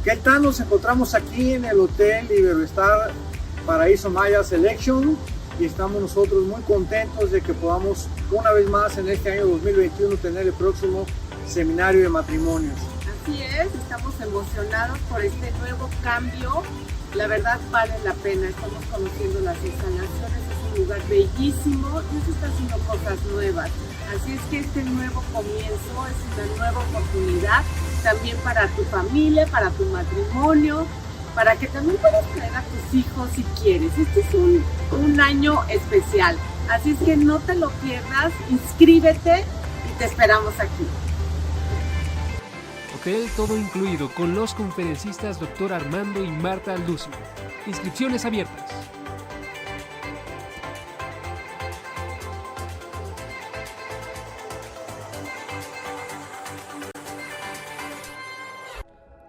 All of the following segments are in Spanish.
¿Qué tal? Nos encontramos aquí en el Hotel Iberoestar Paraíso Maya Selection y estamos nosotros muy contentos de que podamos una vez más en este año 2021 tener el próximo seminario de matrimonios. Así es, estamos emocionados por este nuevo cambio. La verdad vale la pena, estamos conociendo las instalaciones, es un lugar bellísimo y se está haciendo cosas nuevas. Así es que este nuevo comienzo es una nueva oportunidad también para tu familia, para tu matrimonio, para que también puedas traer a tus hijos si quieres. Este es un año especial, así es que no te lo pierdas, inscríbete y te esperamos aquí. Hotel todo incluido con los conferencistas Dr. Armando y Marta Alducin. Inscripciones abiertas.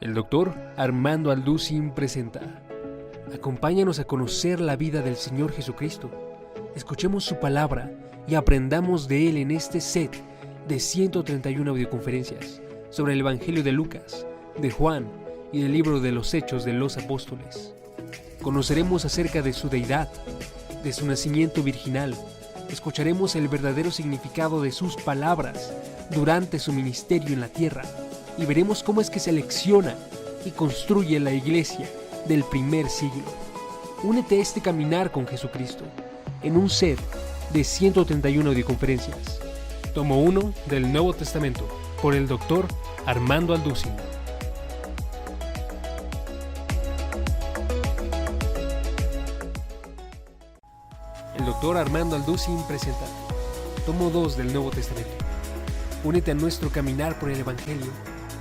El Dr. Armando Alducin presenta. Acompáñanos a conocer la vida del Señor Jesucristo. Escuchemos su palabra y aprendamos de Él en este set de 131 audioconferencias sobre el Evangelio de Lucas, de Juan y del libro de los Hechos de los Apóstoles. Conoceremos acerca de su deidad, de su nacimiento virginal. Escucharemos el verdadero significado de sus palabras durante su ministerio en la tierra y veremos cómo es que selecciona y construye la iglesia del primer siglo. Únete a este caminar con Jesucristo en un set de 131 audioconferencias. Tomo 1 del Nuevo Testamento por el Dr. Armando Alducin. El Dr. Armando Alducin presenta Tomo 2 del Nuevo Testamento. Únete a nuestro caminar por el Evangelio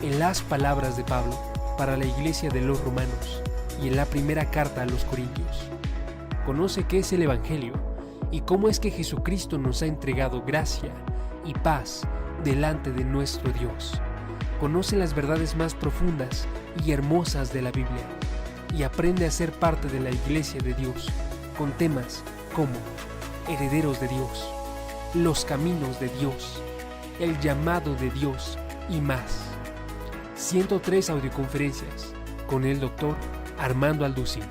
en las palabras de Pablo para la iglesia de los romanos y en la primera carta a los corintios. Conoce qué es el Evangelio y cómo es que Jesucristo nos ha entregado gracia y paz delante de nuestro Dios. Conoce las verdades más profundas y hermosas de la Biblia y aprende a ser parte de la iglesia de Dios con temas como herederos de Dios, los caminos de Dios, el llamado de Dios y más. 103 audioconferencias con el Dr. Armando Alducin.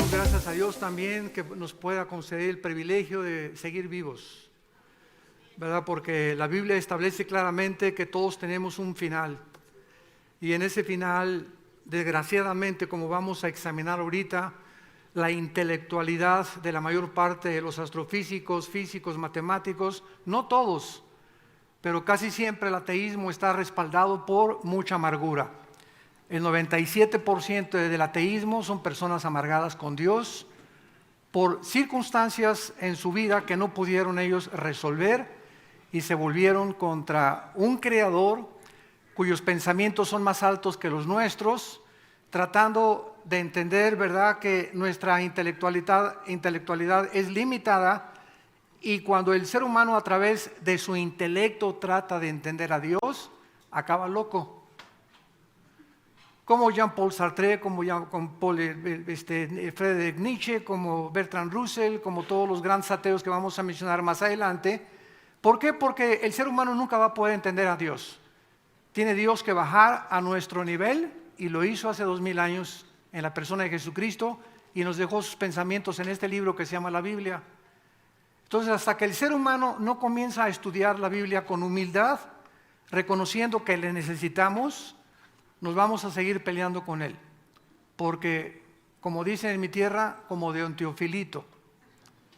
Gracias a Dios también que nos pueda conceder el privilegio de seguir vivos, ¿verdad? Porque la Biblia establece claramente que todos tenemos un final y en ese final, desgraciadamente, como vamos a examinar ahorita, la intelectualidad de la mayor parte de los astrofísicos, físicos, matemáticos, no todos, pero casi siempre el ateísmo está respaldado por mucha amargura. El 97% del ateísmo son personas amargadas con Dios por circunstancias en su vida que no pudieron ellos resolver y se volvieron contra un creador cuyos pensamientos son más altos que los nuestros, tratando de entender, ¿verdad?, que nuestra intelectualidad es limitada y cuando el ser humano a través de su intelecto trata de entender a Dios, acaba loco. Como Jean-Paul Sartre, como Friedrich Nietzsche, como Bertrand Russell, como todos los grandes ateos que vamos a mencionar más adelante. ¿Por qué? Porque el ser humano nunca va a poder entender a Dios. Tiene Dios que bajar a nuestro nivel y lo hizo hace 2000 años en la persona de Jesucristo y nos dejó sus pensamientos en este libro que se llama la Biblia. Entonces, hasta que el ser humano no comienza a estudiar la Biblia con humildad, reconociendo que le necesitamos, nos vamos a seguir peleando con él, porque como dicen en mi tierra, como de un teofilito,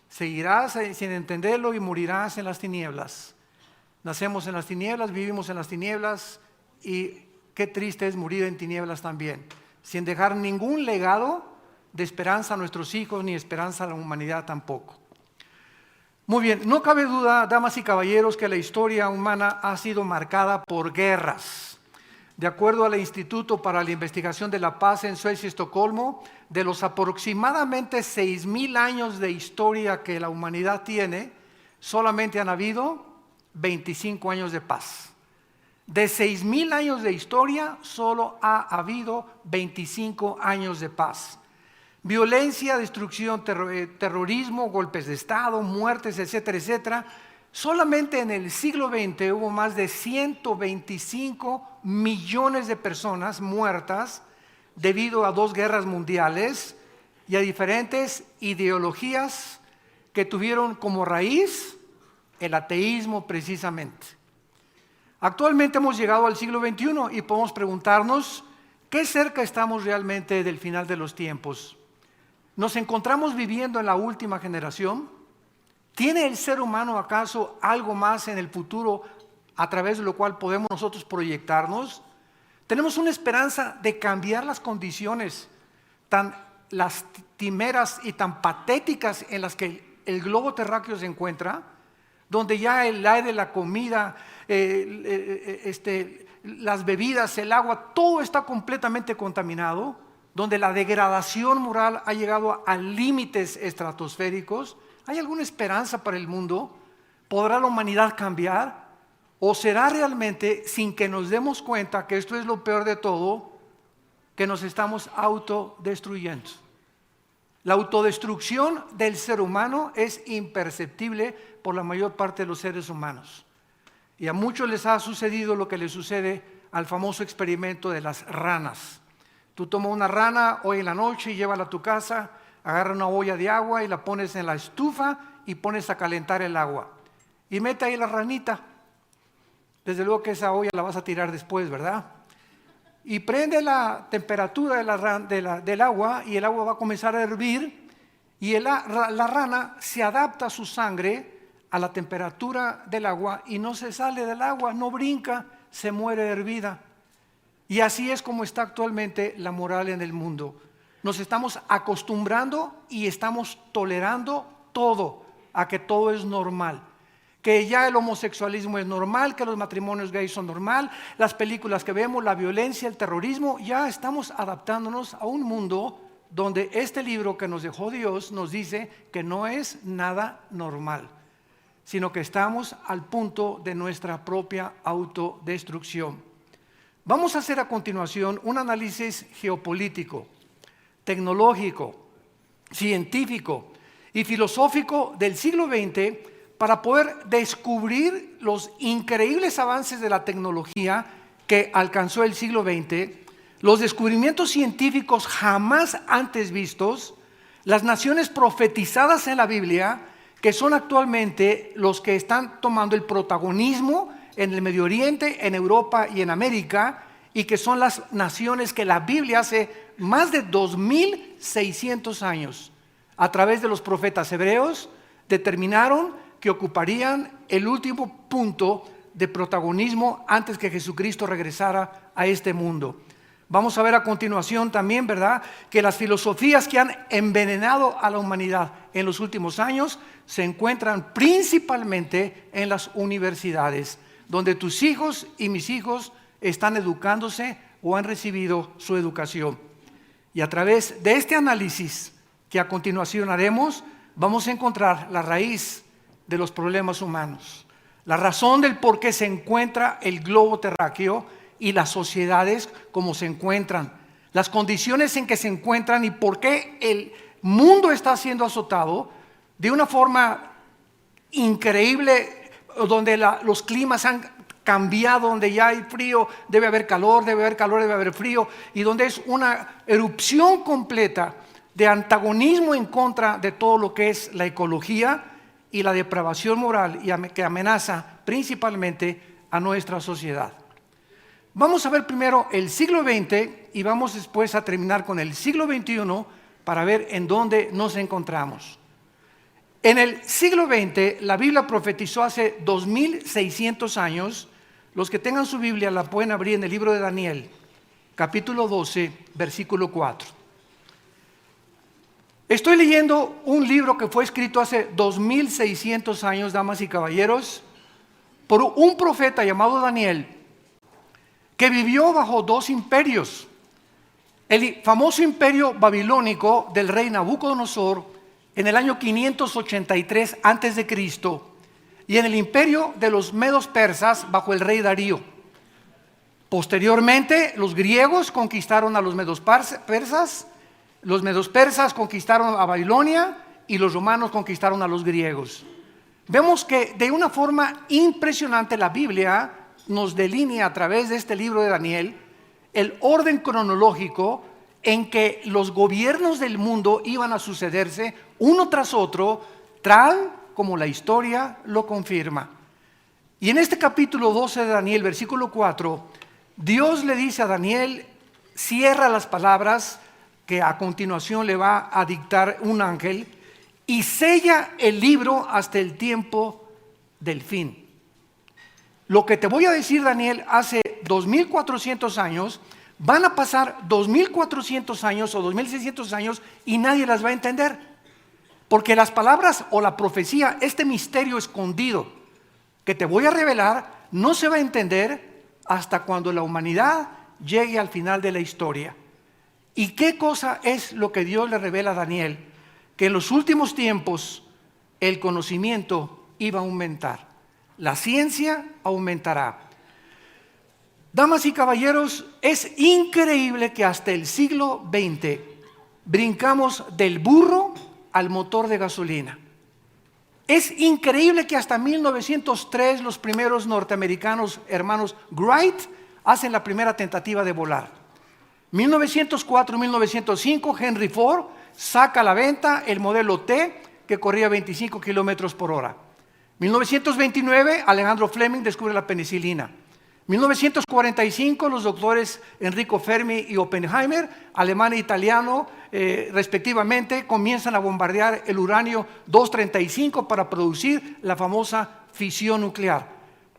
seguirás sin entenderlo y morirás en las tinieblas. Nacemos en las tinieblas, vivimos en las tinieblas y qué triste es morir en tinieblas también, sin dejar ningún legado de esperanza a nuestros hijos ni esperanza a la humanidad tampoco. Muy bien, no cabe duda, damas y caballeros, que la historia humana ha sido marcada por guerras. De acuerdo al Instituto para la Investigación de la Paz en Suecia y Estocolmo, de los aproximadamente 6,000 años de historia que la humanidad tiene, solamente han habido 25 años de paz. De 6,000 años de historia, solo ha habido 25 años de paz. Violencia, destrucción, terrorismo, golpes de Estado, muertes, etcétera, etcétera. Solamente en el siglo XX hubo más de 125 millones de personas muertas debido a 2 guerras mundiales y a diferentes ideologías que tuvieron como raíz el ateísmo precisamente. Actualmente hemos llegado al siglo XXI y podemos preguntarnos qué cerca estamos realmente del final de los tiempos. ¿Nos encontramos viviendo en la última generación? ¿Tiene el ser humano acaso algo más en el futuro a través de lo cual podemos nosotros proyectarnos? Tenemos una esperanza de cambiar las condiciones tan lastimeras y tan patéticas en las que el globo terráqueo se encuentra, donde ya el aire, la comida, las bebidas, el agua, todo está completamente contaminado, donde la degradación moral ha llegado a límites estratosféricos. ¿Hay alguna esperanza para el mundo? ¿Podrá la humanidad cambiar? ¿O será realmente, sin que nos demos cuenta que esto es lo peor de todo, que nos estamos autodestruyendo? La autodestrucción del ser humano es imperceptible por la mayor parte de los seres humanos. Y a muchos les ha sucedido lo que les sucede al famoso experimento de las ranas. Tú tomas una rana hoy en la noche y llévala a tu casa, agarra una olla de agua y la pones en la estufa y pones a calentar el agua. Y mete ahí la ranita. Desde luego que esa olla la vas a tirar después, ¿verdad? Y prende la temperatura del agua y el agua va a comenzar a hervir y la rana se adapta a su sangre a la temperatura del agua y no se sale del agua, no brinca, se muere hervida. Y así es como está actualmente la moral en el mundo. Nos estamos acostumbrando y estamos tolerando todo, a que todo es normal. Que ya el homosexualismo es normal, que los matrimonios gays son normal, las películas que vemos, la violencia, el terrorismo, ya estamos adaptándonos a un mundo donde este libro que nos dejó Dios nos dice que no es nada normal, sino que estamos al punto de nuestra propia autodestrucción. Vamos a hacer a continuación un análisis geopolítico, tecnológico, científico y filosófico del siglo XX para poder descubrir los increíbles avances de la tecnología que alcanzó el siglo XX, los descubrimientos científicos jamás antes vistos, las naciones profetizadas en la Biblia, que son actualmente los que están tomando el protagonismo en el Medio Oriente, en Europa y en América, y que son las naciones que la Biblia hace más de 2,600 años, a través de los profetas hebreos, determinaron que ocuparían el último punto de protagonismo antes que Jesucristo regresara a este mundo. Vamos a ver a continuación también, ¿verdad?, que las filosofías que han envenenado a la humanidad en los últimos años se encuentran principalmente en las universidades, donde tus hijos y mis hijos están educándose o han recibido su educación. Y a través de este análisis que a continuación haremos, vamos a encontrar la raíz de los problemas humanos, la razón del por qué se encuentra el globo terráqueo y las sociedades como se encuentran, las condiciones en que se encuentran y por qué el mundo está siendo azotado de una forma increíble, donde los climas han cambiado, donde ya hay frío, debe haber calor, debe haber frío, y donde es una erupción completa de antagonismo en contra de todo lo que es la ecología y la depravación moral y que amenaza principalmente a nuestra sociedad. Vamos a ver primero el siglo XX y vamos después a terminar con el siglo XXI para ver en dónde nos encontramos. En el siglo XX, la Biblia profetizó hace 2,600 años. Los que tengan su Biblia la pueden abrir en el libro de Daniel, capítulo 12, versículo 4. Estoy leyendo un libro que fue escrito hace 2,600 años, damas y caballeros, por un profeta llamado Daniel, que vivió bajo dos imperios. El famoso imperio babilónico del rey Nabucodonosor en el año 583 a.C. y en el imperio de los medos persas bajo el rey Darío. Posteriormente, los griegos conquistaron a los medos persas conquistaron a Babilonia y los romanos conquistaron a los griegos. Vemos que de una forma impresionante la Biblia nos delinea a través de este libro de Daniel el orden cronológico en que los gobiernos del mundo iban a sucederse uno tras otro, tal como la historia lo confirma. Y en este capítulo 12 de Daniel, versículo 4, Dios le dice a Daniel, cierra las palabras que a continuación le va a dictar un ángel y sella el libro hasta el tiempo del fin. Lo que te voy a decir, Daniel, hace 2400 años, van a pasar 2400 años o 2600 años y nadie las va a entender. Porque las palabras o la profecía, este misterio escondido que te voy a revelar, no se va a entender hasta cuando la humanidad llegue al final de la historia. ¿Y qué cosa es lo que Dios le revela a Daniel? Que en los últimos tiempos el conocimiento iba a aumentar. La ciencia aumentará. Damas y caballeros, es increíble que hasta el siglo XX brincamos del burro al motor de gasolina. Es increíble que hasta 1903 los primeros norteamericanos, hermanos Wright, hacen la primera tentativa de volar. 1904-1905, Henry Ford saca a la venta el modelo T que corría 25 kilómetros por hora. 1929, Alejandro Fleming descubre la penicilina. 1945, los doctores Enrico Fermi y Oppenheimer, alemán e italiano, respectivamente, comienzan a bombardear el uranio 235 para producir la famosa fisión nuclear,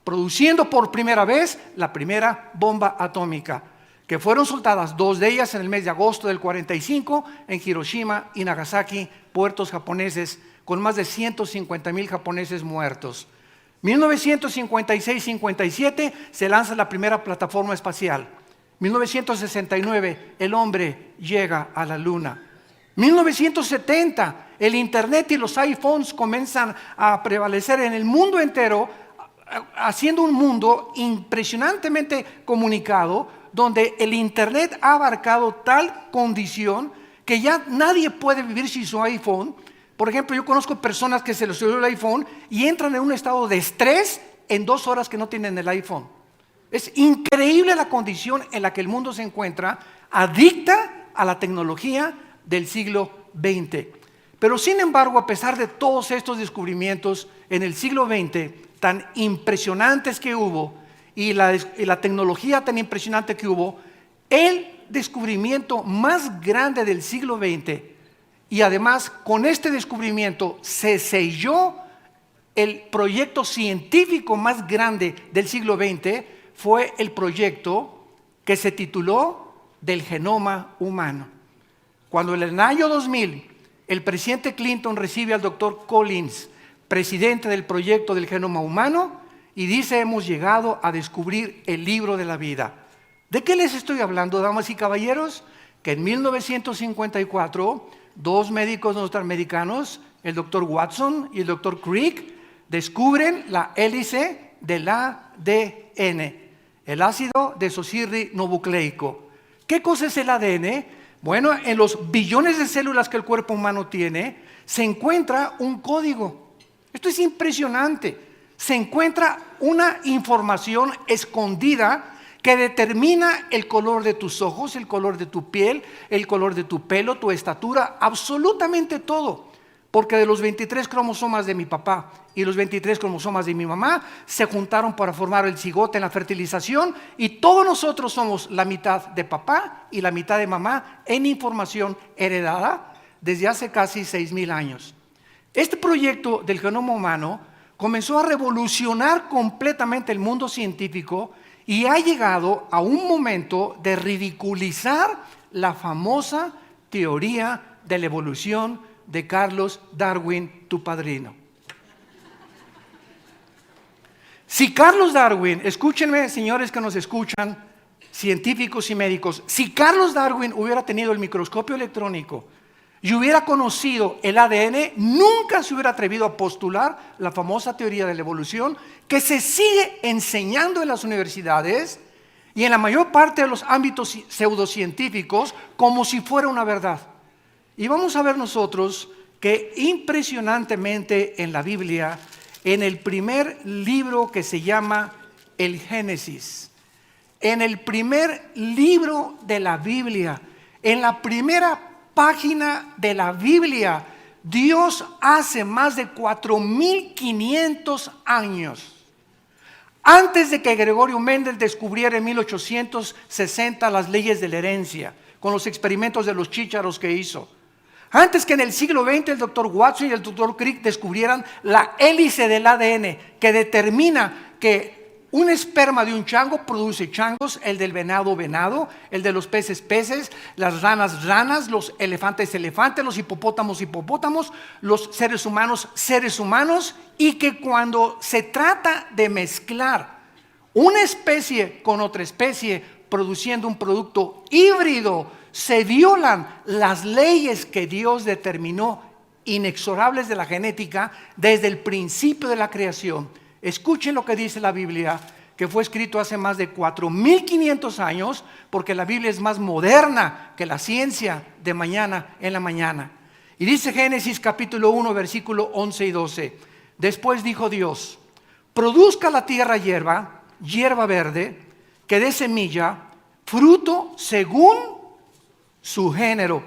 produciendo por primera vez la primera bomba atómica, que fueron soltadas 2 de ellas en el mes de agosto del 45 en Hiroshima y Nagasaki, puertos japoneses, con más de 150,000 japoneses muertos. 1956-57 se lanza la primera plataforma espacial. 1969 el hombre llega a la luna. 1970 el internet y los iPhones comienzan a prevalecer en el mundo entero, haciendo un mundo impresionantemente comunicado, donde el internet ha abarcado tal condición que ya nadie puede vivir sin su iPhone. Por ejemplo, yo conozco personas que se les olvidó el iPhone y entran en un estado de estrés en 2 horas que no tienen el iPhone. Es increíble la condición en la que el mundo se encuentra, adicta a la tecnología del siglo XX. Pero sin embargo, a pesar de todos estos descubrimientos en el siglo XX, tan impresionantes que hubo, y la tecnología tan impresionante que hubo, el descubrimiento más grande del siglo XX, y además con este descubrimiento se selló el proyecto científico más grande del siglo XX, fue el proyecto que se tituló del genoma humano. Cuando en el año 2000 el presidente Clinton recibe al doctor Collins, presidente del proyecto del genoma humano, y dice: hemos llegado a descubrir el libro de la vida. ¿De qué les estoy hablando, damas y caballeros? Que en 1954 2 médicos norteamericanos, el doctor Watson y el doctor Crick, descubren la hélice del ADN, el ácido desoxirribonucleico. ¿Qué cosa es el ADN? Bueno, en los billones de células que el cuerpo humano tiene, se encuentra un código. Esto es impresionante. Se encuentra una información escondida que determina el color de tus ojos, el color de tu piel, el color de tu pelo, tu estatura, absolutamente todo. Porque de los 23 cromosomas de mi papá y los 23 cromosomas de mi mamá se juntaron para formar el cigote en la fertilización, y todos nosotros somos la mitad de papá y la mitad de mamá en información heredada desde hace casi 6,000 años. Este proyecto del genoma humano comenzó a revolucionar completamente el mundo científico y ha llegado a un momento de ridiculizar la famosa teoría de la evolución de Charles Darwin, tu padrino. Si Charles Darwin, escúchenme señores que nos escuchan, científicos y médicos, si Carlos Darwin hubiera tenido el microscopio electrónico y hubiera conocido el ADN, nunca se hubiera atrevido a postular la famosa teoría de la evolución que se sigue enseñando en las universidades y en la mayor parte de los ámbitos pseudocientíficos como si fuera una verdad. Y vamos a ver nosotros que impresionantemente en la Biblia, en el primer libro que se llama el Génesis, en el primer libro de la Biblia, en la primera página de la Biblia, Dios hace más de 4.500 años, antes de que Gregorio Mendel descubriera en 1860 las leyes de la herencia, con los experimentos de los chícharos que hizo, antes que en el siglo XX el doctor Watson y el doctor Crick descubrieran la hélice del ADN que determina que un esperma de un chango produce changos, el del venado, venado, el de los peces, peces, las ranas, ranas, los elefantes, elefantes, los hipopótamos, hipopótamos, los seres humanos, seres humanos, y que cuando se trata de mezclar una especie con otra especie, produciendo un producto híbrido, se violan las leyes que Dios determinó, inexorables de la genética, desde el principio de la creación. Escuchen lo que dice la Biblia, que fue escrito hace más de 4.500 años, porque la Biblia es más moderna que la ciencia de mañana en la mañana. Y dice Génesis capítulo 1, versículo 11 y 12. Después dijo Dios: produzca la tierra hierba, hierba verde, que dé semilla, fruto según su género,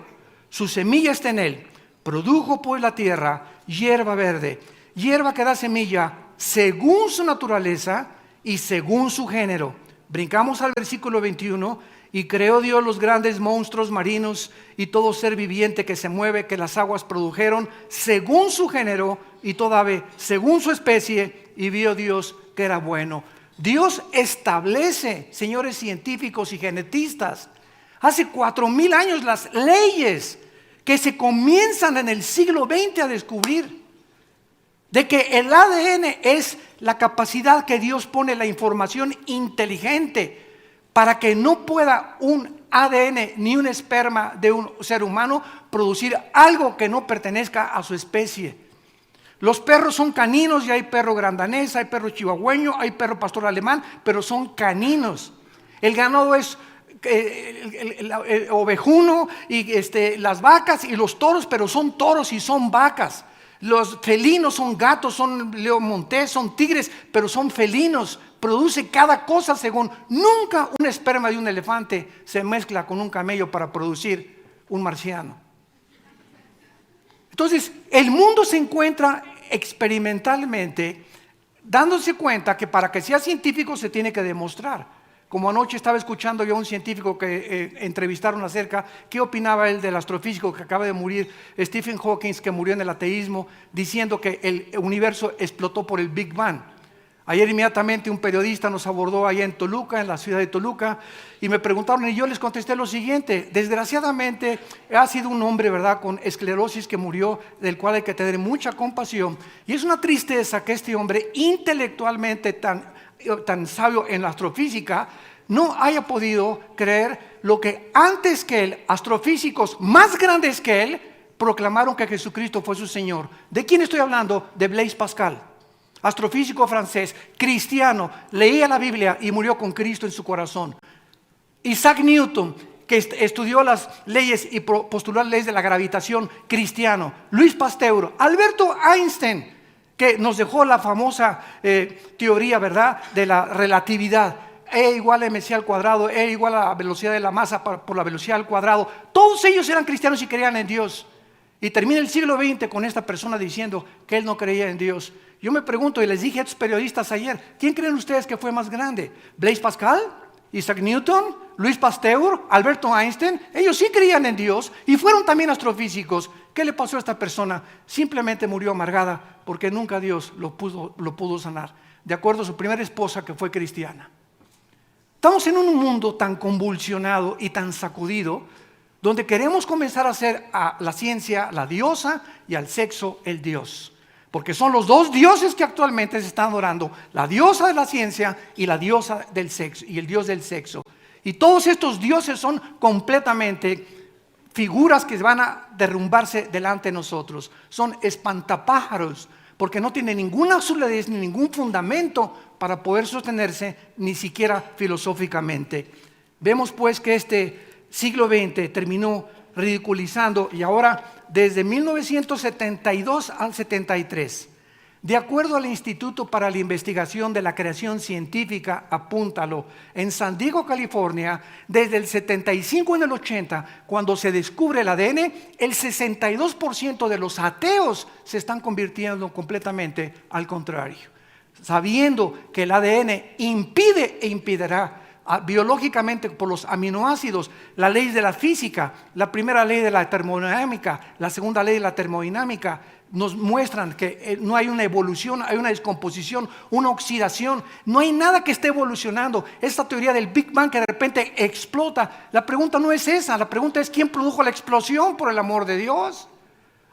su semilla está en él. Produjo pues la tierra hierba verde, hierba que da semilla según su naturaleza y según su género. Brincamos al versículo 21. Y creó Dios los grandes monstruos marinos y todo ser viviente que se mueve, que las aguas produjeron, según su género, y toda ave según su especie, y vio Dios que era bueno. Dios establece, señores científicos y genetistas, hace 4.000 años las leyes que se comienzan en el siglo XX a descubrir, de que el ADN es la capacidad que Dios pone, la información inteligente, para que no pueda un ADN ni un esperma de un ser humano producir algo que no pertenezca a su especie. Los perros son caninos y hay perro grandanés, hay perro chihuahueño, hay perro pastor alemán, pero son caninos. El ganado es el ovejuno y las vacas y los toros, pero son toros y son vacas. Los felinos son gatos, son león montés, son tigres, pero son felinos. Produce cada cosa según. Nunca un esperma de un elefante se mezcla con un camello para producir un marciano. Entonces, el mundo se encuentra experimentalmente dándose cuenta que para que sea científico se tiene que demostrar. Como anoche estaba escuchando yo a un científico que entrevistaron acerca qué opinaba él del astrofísico que acaba de morir, Stephen Hawking, que murió en el ateísmo, diciendo que el universo explotó por el Big Bang. Ayer inmediatamente un periodista nos abordó allá en Toluca, en la ciudad de Toluca, y me preguntaron y yo les contesté lo siguiente: desgraciadamente ha sido un hombre, ¿verdad?, con esclerosis que murió, del cual hay que tener mucha compasión, y es una tristeza que este hombre intelectualmente tan sabio en la astrofísica no haya podido creer lo que antes que él, astrofísicos más grandes que él, proclamaron que Jesucristo fue su Señor. ¿De quién estoy hablando? De Blaise Pascal, astrofísico francés, cristiano, leía la Biblia y murió con Cristo en su corazón. Isaac Newton, que estudió las leyes y postuló las leyes de la gravitación, cristiano. Luis Pasteur, Alberto Einstein, que nos dejó la famosa teoría, ¿verdad?, de la relatividad. E igual a mc al cuadrado, E igual a la velocidad de la masa por la velocidad al cuadrado. Todos ellos eran cristianos y creían en Dios. Y termina el siglo XX con esta persona diciendo que él no creía en Dios. Yo me pregunto, y les dije a estos periodistas ayer, ¿quién creen ustedes que fue más grande? ¿Blaise Pascal? ¿Isaac Newton? ¿Luis Pasteur? ¿Alberto Einstein? Ellos sí creían en Dios y fueron también astrofísicos. ¿Qué le pasó a esta persona? Simplemente murió amargada porque nunca Dios lo pudo sanar, de acuerdo a su primera esposa, que fue cristiana. Estamos en un mundo tan convulsionado y tan sacudido, donde queremos comenzar a hacer a la ciencia la diosa y al sexo el dios. Porque son los dos dioses que actualmente se están adorando, la diosa de la ciencia y la diosa del sexo, y el dios del sexo. Y todos estos dioses son completamente figuras que van a derrumbarse delante de nosotros. Son espantapájaros, porque no tienen ninguna solidez ni ningún fundamento para poder sostenerse, ni siquiera filosóficamente. Vemos pues que este siglo XX terminó ridiculizando, y ahora desde 1972 al 73, de acuerdo al Instituto para la Investigación de la Creación Científica, apúntalo, en San Diego, California, desde el 75 en el 80, cuando se descubre el ADN, el 62% de los ateos se están convirtiendo completamente al contrario, sabiendo que el ADN impide e impedirá biológicamente por los aminoácidos, la ley de la física, la primera ley de la termodinámica, la segunda ley de la termodinámica, nos muestran que no hay una evolución, hay una descomposición, una oxidación, no hay nada que esté evolucionando. Esta teoría del Big Bang que de repente explota, la pregunta no es esa, la pregunta es ¿quién produjo la explosión, por el amor de Dios?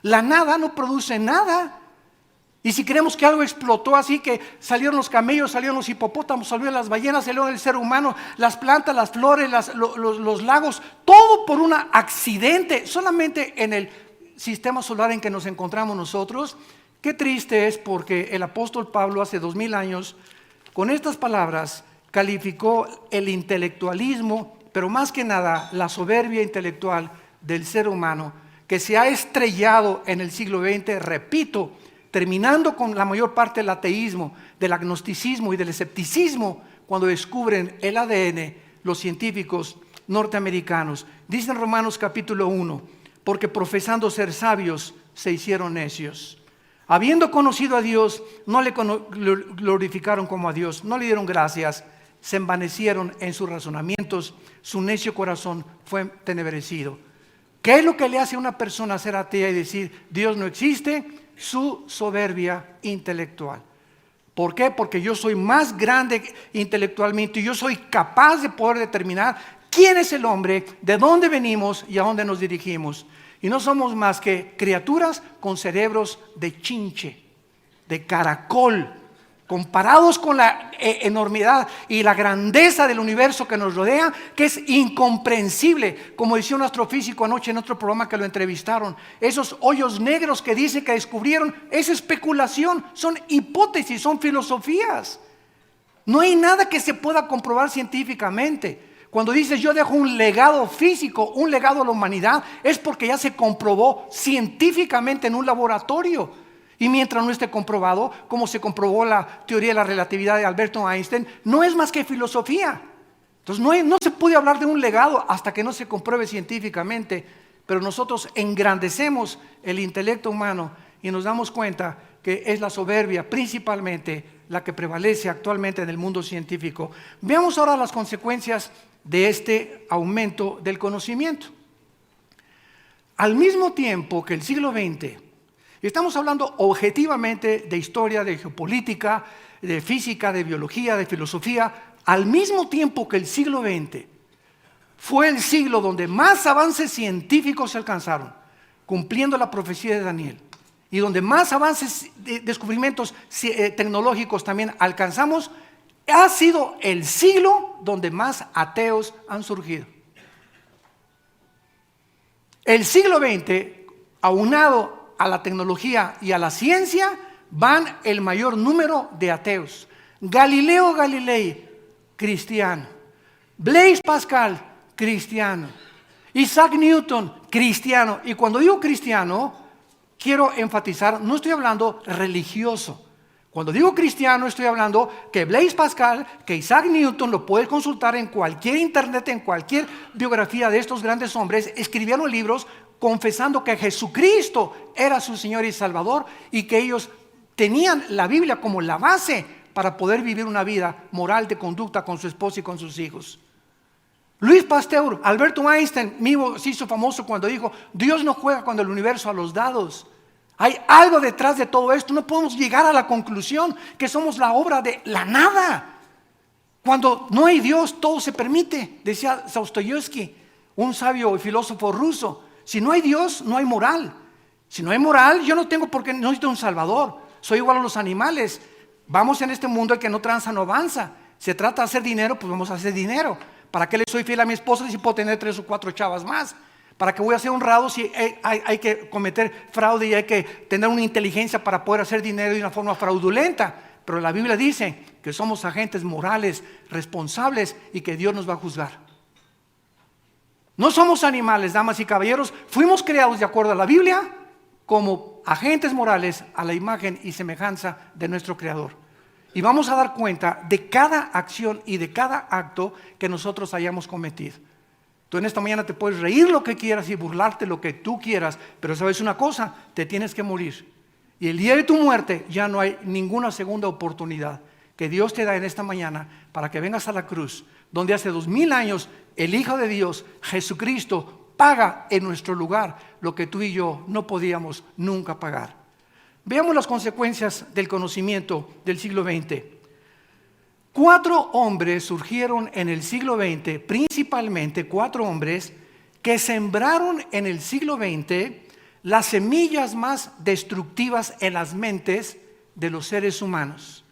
La nada no produce nada. Y si creemos que algo explotó así, que salieron los camellos, salieron los hipopótamos, salieron las ballenas, salieron el ser humano, las plantas, las flores, los lagos, todo por un accidente, solamente en el sistema solar en que nos encontramos nosotros. Qué triste es, porque el apóstol Pablo hace 2000 años, con estas palabras, calificó el intelectualismo, pero más que nada la soberbia intelectual del ser humano, que se ha estrellado en el siglo XX, repito, terminando con la mayor parte del ateísmo, del agnosticismo y del escepticismo, cuando descubren el ADN los científicos norteamericanos. Dice en Romanos capítulo 1, porque profesando ser sabios se hicieron necios. Habiendo conocido a Dios, no le glorificaron como a Dios, no le dieron gracias, se envanecieron en sus razonamientos, su necio corazón fue entenebrecido. ¿Qué es lo que le hace a una persona ser atea y decir Dios no existe? Su soberbia intelectual. ¿Por qué? Porque yo soy más grande intelectualmente y yo soy capaz de poder determinar quién es el hombre, de dónde venimos y a dónde nos dirigimos. Y no somos más que criaturas con cerebros de chinche, de caracol, comparados con la enormidad y la grandeza del universo que nos rodea, que es incomprensible. Como decía un astrofísico anoche en otro programa que lo entrevistaron, esos hoyos negros que dice que descubrieron es especulación, son hipótesis, son filosofías. No hay nada que se pueda comprobar científicamente. Cuando dices yo dejo un legado físico, un legado a la humanidad, es porque ya se comprobó científicamente en un laboratorio. Y mientras no esté comprobado, como se comprobó la teoría de la relatividad de Alberto Einstein, no es más que filosofía. Entonces no se puede hablar de un legado hasta que no se compruebe científicamente. Pero nosotros engrandecemos el intelecto humano y nos damos cuenta que es la soberbia principalmente la que prevalece actualmente en el mundo científico. Veamos ahora las consecuencias de este aumento del conocimiento. Al mismo tiempo que el siglo XX, y estamos hablando objetivamente de historia, de geopolítica, de física, de biología, de filosofía, al mismo tiempo que el siglo XX fue el siglo donde más avances científicos se alcanzaron, cumpliendo la profecía de Daniel, y donde más avances, descubrimientos tecnológicos también alcanzamos, ha sido el siglo donde más ateos han surgido. El siglo XX, aunado a la tecnología y a la ciencia, van el mayor número de ateos. Galileo Galilei, cristiano. Blaise Pascal, cristiano. Isaac Newton, cristiano. Y cuando digo cristiano, quiero enfatizar, no estoy hablando religioso. Cuando digo cristiano, estoy hablando que Blaise Pascal, que Isaac Newton, lo puedes consultar en cualquier internet, en cualquier biografía de estos grandes hombres, escribieron libros confesando que Jesucristo era su Señor y Salvador y que ellos tenían la Biblia como la base para poder vivir una vida moral de conducta con su esposa y con sus hijos. Luis Pasteur, Alberto Einstein mismo se hizo famoso cuando dijo, Dios no juega con el universo a los dados. Hay algo detrás de todo esto. No podemos llegar a la conclusión que somos la obra de la nada. Cuando no hay Dios, todo se permite, decía Dostoyevsky, un sabio y filósofo ruso. Si no hay Dios, no hay moral. Si no hay moral, yo no tengo por qué, no necesito un salvador. Soy igual a los animales. Vamos en este mundo, el que no tranza no avanza. Se trata de hacer dinero, pues vamos a hacer dinero. ¿Para qué le soy fiel a mi esposa si puedo tener 3 o 4 chavas más? ¿Para qué voy a ser honrado si hay que cometer fraude y hay que tener una inteligencia para poder hacer dinero de una forma fraudulenta? Pero la Biblia dice que somos agentes morales, responsables y que Dios nos va a juzgar. No somos animales, damas y caballeros. Fuimos creados de acuerdo a la Biblia como agentes morales a la imagen y semejanza de nuestro Creador. Y vamos a dar cuenta de cada acción y de cada acto que nosotros hayamos cometido. Tú en esta mañana te puedes reír lo que quieras y burlarte lo que tú quieras, pero sabes una cosa, te tienes que morir. Y el día de tu muerte ya no hay ninguna segunda oportunidad que Dios te da en esta mañana para que vengas a la cruz, donde hace 2000 años el Hijo de Dios, Jesucristo, paga en nuestro lugar lo que tú y yo no podíamos nunca pagar. Veamos las consecuencias del conocimiento del siglo XX. 4 hombres surgieron en el siglo XX, principalmente 4 hombres que sembraron en el siglo XX las semillas más destructivas en las mentes de los seres humanos.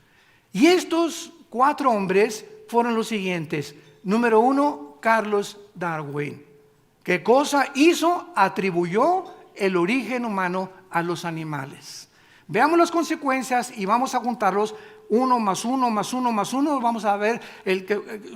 Y estos 4 hombres fueron los siguientes. Número 1, Charles Darwin. ¿Qué cosa hizo? Atribuyó el origen humano a los animales. Veamos las consecuencias y vamos a juntarlos. 1 más 1 más 1 más 1, vamos a ver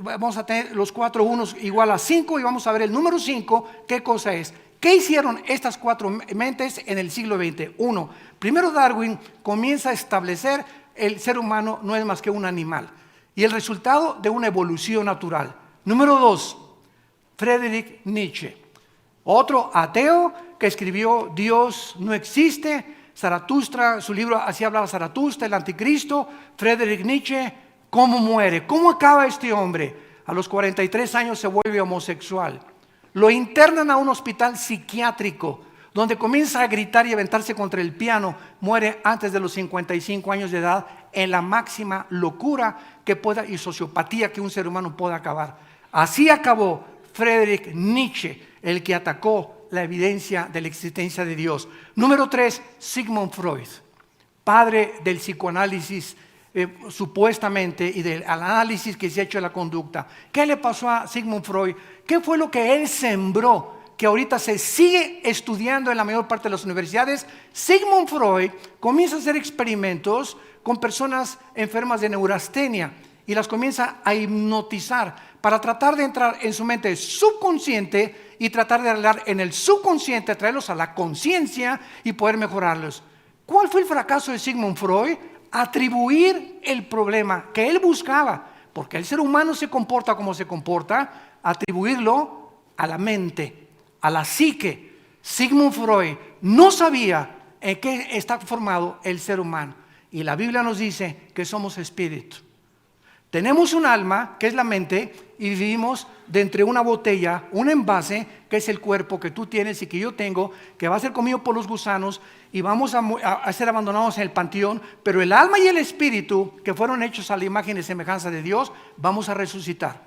vamos a tener los 4 unos igual a 5 y vamos a ver el número 5, ¿qué cosa es? ¿Qué hicieron estas 4 mentes en el siglo XX? 1, primero Darwin comienza a establecer el ser humano no es más que un animal y el resultado de una evolución natural. Número 2, Friedrich Nietzsche, otro ateo que escribió Dios no existe. Zaratustra, su libro así hablaba Zaratustra, el anticristo. Friedrich Nietzsche, ¿cómo muere? ¿Cómo acaba este hombre? A los 43 años se vuelve homosexual. Lo internan a un hospital psiquiátrico, donde comienza a gritar y a aventarse contra el piano. Muere antes de los 55 años de edad, en la máxima locura que pueda y sociopatía que un ser humano pueda acabar. Así acabó Friedrich Nietzsche, el que atacó la evidencia de la existencia de Dios. Número 3, Sigmund Freud, padre del psicoanálisis supuestamente y del análisis que se ha hecho de la conducta. ¿Qué le pasó a Sigmund Freud? ¿Qué fue lo que él sembró? Que ahorita se sigue estudiando en la mayor parte de las universidades. Sigmund Freud comienza a hacer experimentos con personas enfermas de neurastenia y las comienza a hipnotizar para tratar de entrar en su mente subconsciente y tratar de hablar en el subconsciente, traerlos a la conciencia y poder mejorarlos. ¿Cuál fue el fracaso de Sigmund Freud? Atribuir el problema que él buscaba, porque el ser humano se comporta como se comporta, atribuirlo a la mente, a la psique. Sigmund Freud no sabía en qué está formado el ser humano. Y la Biblia nos dice que somos espíritu. Tenemos un alma, que es la mente, y vivimos dentro de una botella, un envase, que es el cuerpo que tú tienes y que yo tengo, que va a ser comido por los gusanos y vamos a ser abandonados en el panteón, pero el alma y el espíritu, que fueron hechos a la imagen y semejanza de Dios, vamos a resucitar.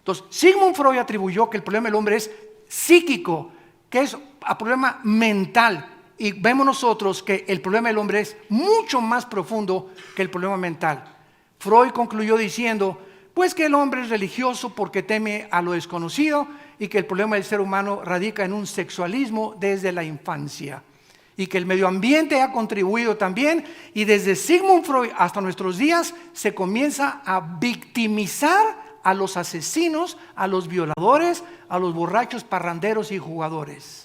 Entonces, Sigmund Freud atribuyó que el problema del hombre es psíquico, que es un problema mental, y vemos nosotros que el problema del hombre es mucho más profundo que el problema mental. Freud concluyó diciendo, pues que el hombre es religioso porque teme a lo desconocido y que el problema del ser humano radica en un sexualismo desde la infancia y que el medio ambiente ha contribuido también y desde Sigmund Freud hasta nuestros días se comienza a victimizar a los asesinos, a los violadores, a los borrachos, parranderos y jugadores.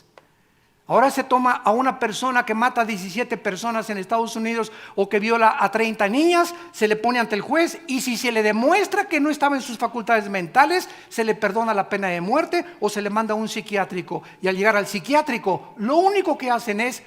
Ahora se toma a una persona que mata a 17 personas en Estados Unidos o que viola a 30 niñas, se le pone ante el juez y si se le demuestra que no estaba en sus facultades mentales, se le perdona la pena de muerte o se le manda a un psiquiátrico. Y al llegar al psiquiátrico, lo único que hacen es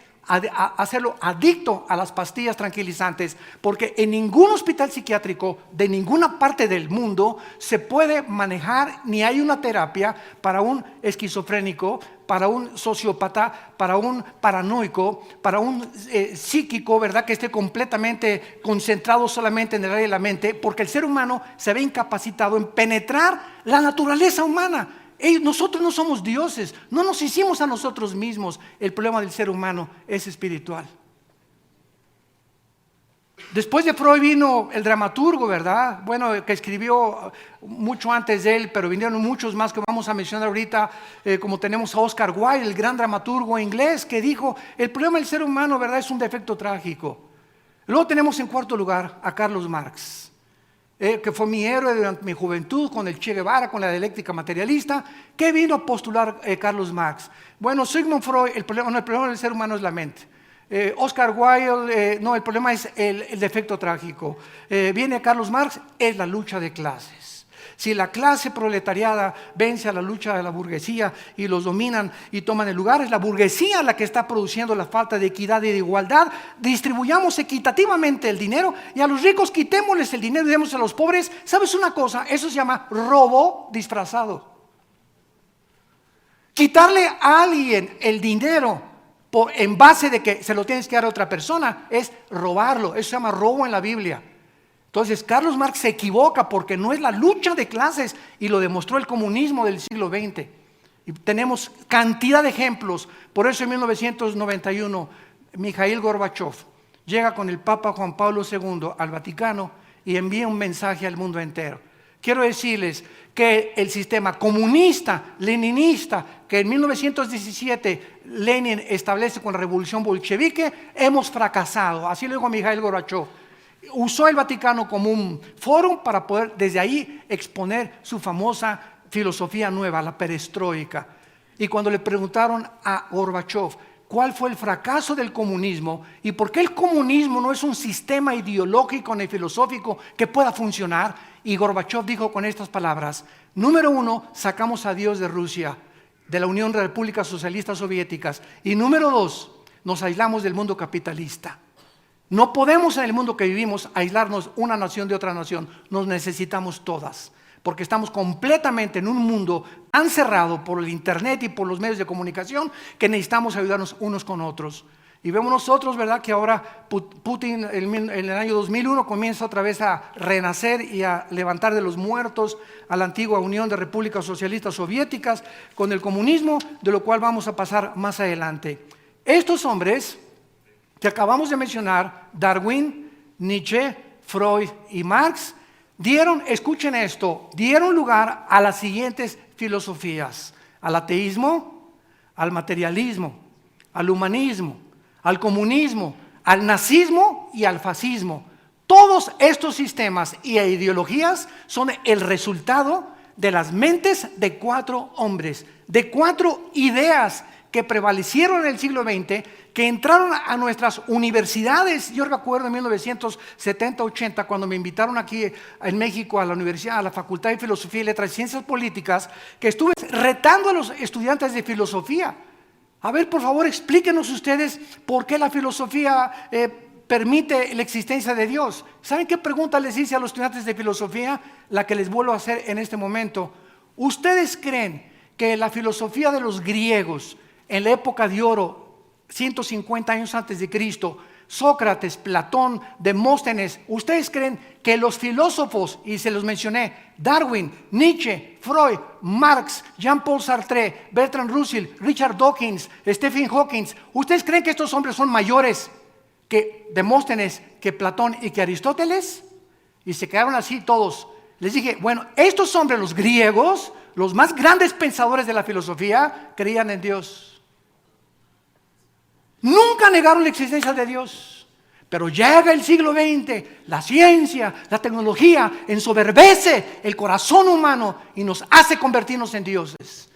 hacerlo adicto a las pastillas tranquilizantes, porque en ningún hospital psiquiátrico de ninguna parte del mundo se puede manejar ni hay una terapia para un esquizofrénico, para un sociópata, para un paranoico, para un psíquico, ¿verdad? Que esté completamente concentrado solamente en el área de la mente, porque el ser humano se ve incapacitado en penetrar la naturaleza humana. Nosotros no somos dioses, no nos hicimos a nosotros mismos. El problema del ser humano es espiritual. Después de Freud vino el dramaturgo, ¿verdad? Bueno, que escribió mucho antes de él, pero vinieron muchos más que vamos a mencionar ahorita, como tenemos a Oscar Wilde, el gran dramaturgo inglés, que dijo, el problema del ser humano, ¿verdad?, es un defecto trágico. Luego tenemos en cuarto lugar a Carlos Marx, que fue mi héroe durante mi juventud, con el Che Guevara, con la dialéctica materialista. ¿Qué vino a postular Carlos Marx? Bueno, Sigmund Freud, el problema del ser humano es la mente. Oscar Wilde, no, el problema es el defecto trágico. Viene Carlos Marx, es la lucha de clases. Si la clase proletariada vence a la lucha de la burguesía y los dominan y toman el lugar, es la burguesía la que está produciendo la falta de equidad y de igualdad. Distribuyamos equitativamente el dinero y a los ricos quitémosles el dinero y demos a los pobres. ¿Sabes una cosa? Eso se llama robo disfrazado. Quitarle a alguien el dinero en base de que se lo tienes que dar a otra persona es robarlo. Eso se llama robo en la Biblia. Entonces Carlos Marx se equivoca porque no es la lucha de clases, y lo demostró el comunismo del siglo XX. Y tenemos cantidad de ejemplos. Por eso en 1991 Mikhail Gorbachev llega con el Papa Juan Pablo II al Vaticano y envía un mensaje al mundo entero. Quiero decirles que el sistema comunista, leninista, que en 1917 Lenin establece con la revolución bolchevique, hemos fracasado. Así lo dijo Mikhail Gorbachev. Usó el Vaticano como un foro para poder desde ahí exponer su famosa filosofía nueva, la perestroika. Y cuando le preguntaron a Gorbachev cuál fue el fracaso del comunismo y por qué el comunismo no es un sistema ideológico ni filosófico que pueda funcionar, y Gorbachev dijo con estas palabras: número uno, sacamos a Dios de Rusia, de la Unión de Repúblicas Socialistas Soviéticas, y número dos, nos aislamos del mundo capitalista. No podemos en el mundo que vivimos aislarnos una nación de otra nación, nos necesitamos todas, porque estamos completamente en un mundo tan cerrado por el internet y por los medios de comunicación que necesitamos ayudarnos unos con otros. Y vemos nosotros, ¿verdad?, que ahora Putin en el año 2001 comienza otra vez a renacer y a levantar de los muertos a la antigua Unión de Repúblicas Socialistas Soviéticas con el comunismo, de lo cual vamos a pasar más adelante. Estos hombres que acabamos de mencionar, Darwin, Nietzsche, Freud y Marx, escuchen esto, dieron lugar a las siguientes filosofías: al ateísmo, al materialismo, al humanismo, al comunismo, al nazismo y al fascismo. Todos estos sistemas y ideologías son el resultado de las mentes de 4 hombres, de 4 ideas que prevalecieron en el siglo XX, que entraron a nuestras universidades. Yo recuerdo en 1970-80 cuando me invitaron aquí en México a la universidad, a la Facultad de Filosofía y Letras y Ciencias Políticas, que estuve retando a los estudiantes de filosofía. A ver, por favor, explíquenos ustedes por qué la filosofía permite la existencia de Dios. ¿Saben qué pregunta les hice a los estudiantes de filosofía? La que les vuelvo a hacer en este momento. ¿Ustedes creen que la filosofía de los griegos en la época de oro, 150 años antes de Cristo, Sócrates, Platón, Demóstenes, ustedes creen que los filósofos, y se los mencioné, Darwin, Nietzsche, Freud, Marx, Jean-Paul Sartre, Bertrand Russell, Richard Dawkins, Stephen Hawking, ustedes creen que estos hombres son mayores que Demóstenes, que Platón y que Aristóteles? Y se quedaron así todos. Les dije, bueno, estos hombres, los griegos, los más grandes pensadores de la filosofía, creían en Dios. Nunca negaron la existencia de Dios. Pero llega el siglo XX, la ciencia, la tecnología ensoberbece el corazón humano y nos hace convertirnos en dioses.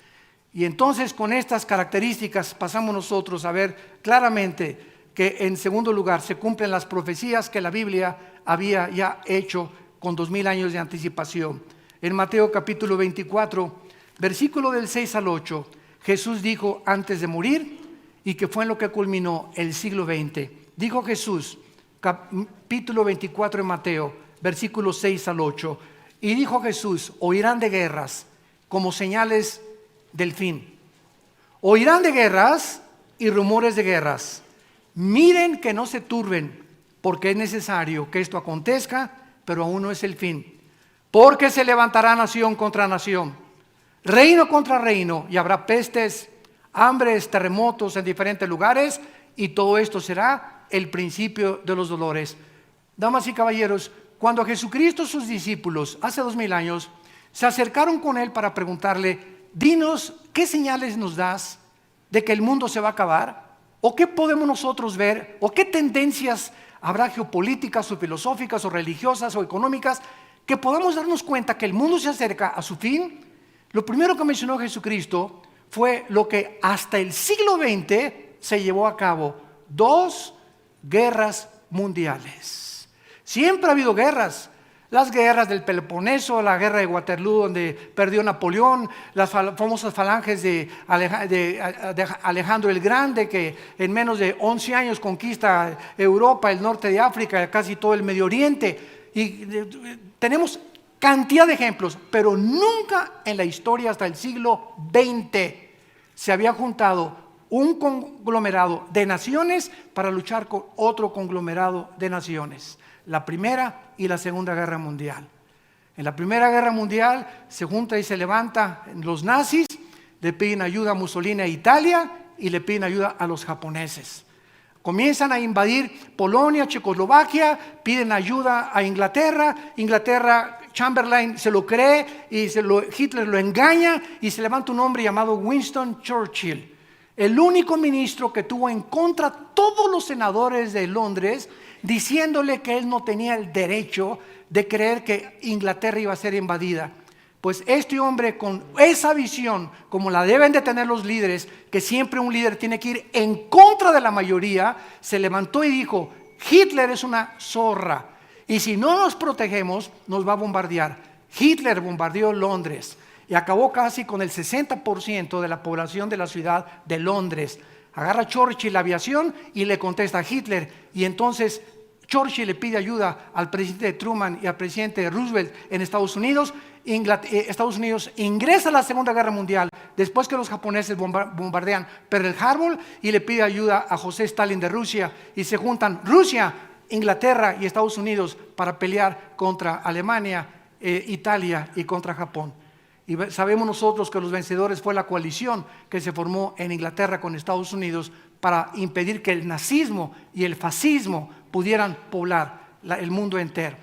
Y entonces con estas características pasamos nosotros a ver claramente que en segundo lugar se cumplen las profecías que la Biblia había ya hecho con 2000 años de anticipación. En Mateo capítulo 24, versículo del 6 al 8, Jesús dijo antes de morir, y que fue en lo que culminó el siglo XX. Dijo Jesús, capítulo 24 de Mateo, versículos 6 al 8, y dijo Jesús: oirán de guerras como señales del fin. Oirán de guerras y rumores de guerras. Miren que no se turben, porque es necesario que esto acontezca, pero aún no es el fin. Porque se levantará nación contra nación, reino contra reino, y habrá pestes, hambres, terremotos en diferentes lugares, y todo esto será el principio de los dolores. damas y caballeros, cuando Jesucristo y sus discípulos, hace 2000 años, se acercaron con Él para preguntarle, dinos, ¿qué señales nos das de que el mundo se va a acabar? ¿O qué podemos nosotros ver? ¿O qué tendencias habrá geopolíticas o filosóficas o religiosas o económicas que podamos darnos cuenta que el mundo se acerca a su fin? Lo primero que mencionó Jesucristo fue lo que hasta el siglo XX se llevó a cabo: 2 guerras mundiales. Siempre ha habido guerras. Las guerras del Peloponeso, la guerra de Waterloo donde perdió Napoleón, las famosas falanges de Alejandro el Grande, que en menos de 11 años conquista Europa, el norte de África, casi todo el Medio Oriente. Y tenemos cantidad de ejemplos, pero nunca en la historia hasta el siglo XX se había juntado un conglomerado de naciones para luchar con otro conglomerado de naciones. La Primera y la Segunda Guerra Mundial. En la Primera Guerra Mundial se junta y se levanta los nazis, le piden ayuda a Mussolini a Italia y le piden ayuda a los japoneses. Comienzan a invadir Polonia, Checoslovaquia, piden ayuda a Inglaterra. Chamberlain se lo cree y Hitler lo engaña y se levanta un hombre llamado Winston Churchill, el único ministro que tuvo en contra todos los senadores de Londres, diciéndole que él no tenía el derecho de creer que Inglaterra iba a ser invadida. Pues este hombre, con esa visión, como la deben de tener los líderes, que siempre un líder tiene que ir en contra de la mayoría, se levantó y dijo: Hitler es una zorra, y si no nos protegemos, nos va a bombardear. Hitler bombardeó Londres y acabó casi con el 60% de la población de la ciudad de Londres. Agarra Churchill la aviación y le contesta a Hitler, y entonces Churchill le pide ayuda al presidente Truman y al presidente Roosevelt en Estados Unidos. Estados Unidos ingresa a la Segunda Guerra Mundial después que los japoneses bombardean Pearl Harbor, y le pide ayuda a José Stalin de Rusia, y se juntan Rusia, Inglaterra y Estados Unidos para pelear contra Alemania, Italia y contra Japón. Y sabemos nosotros que los vencedores fue la coalición que se formó en Inglaterra con Estados Unidos para impedir que el nazismo y el fascismo pudieran poblar el mundo entero.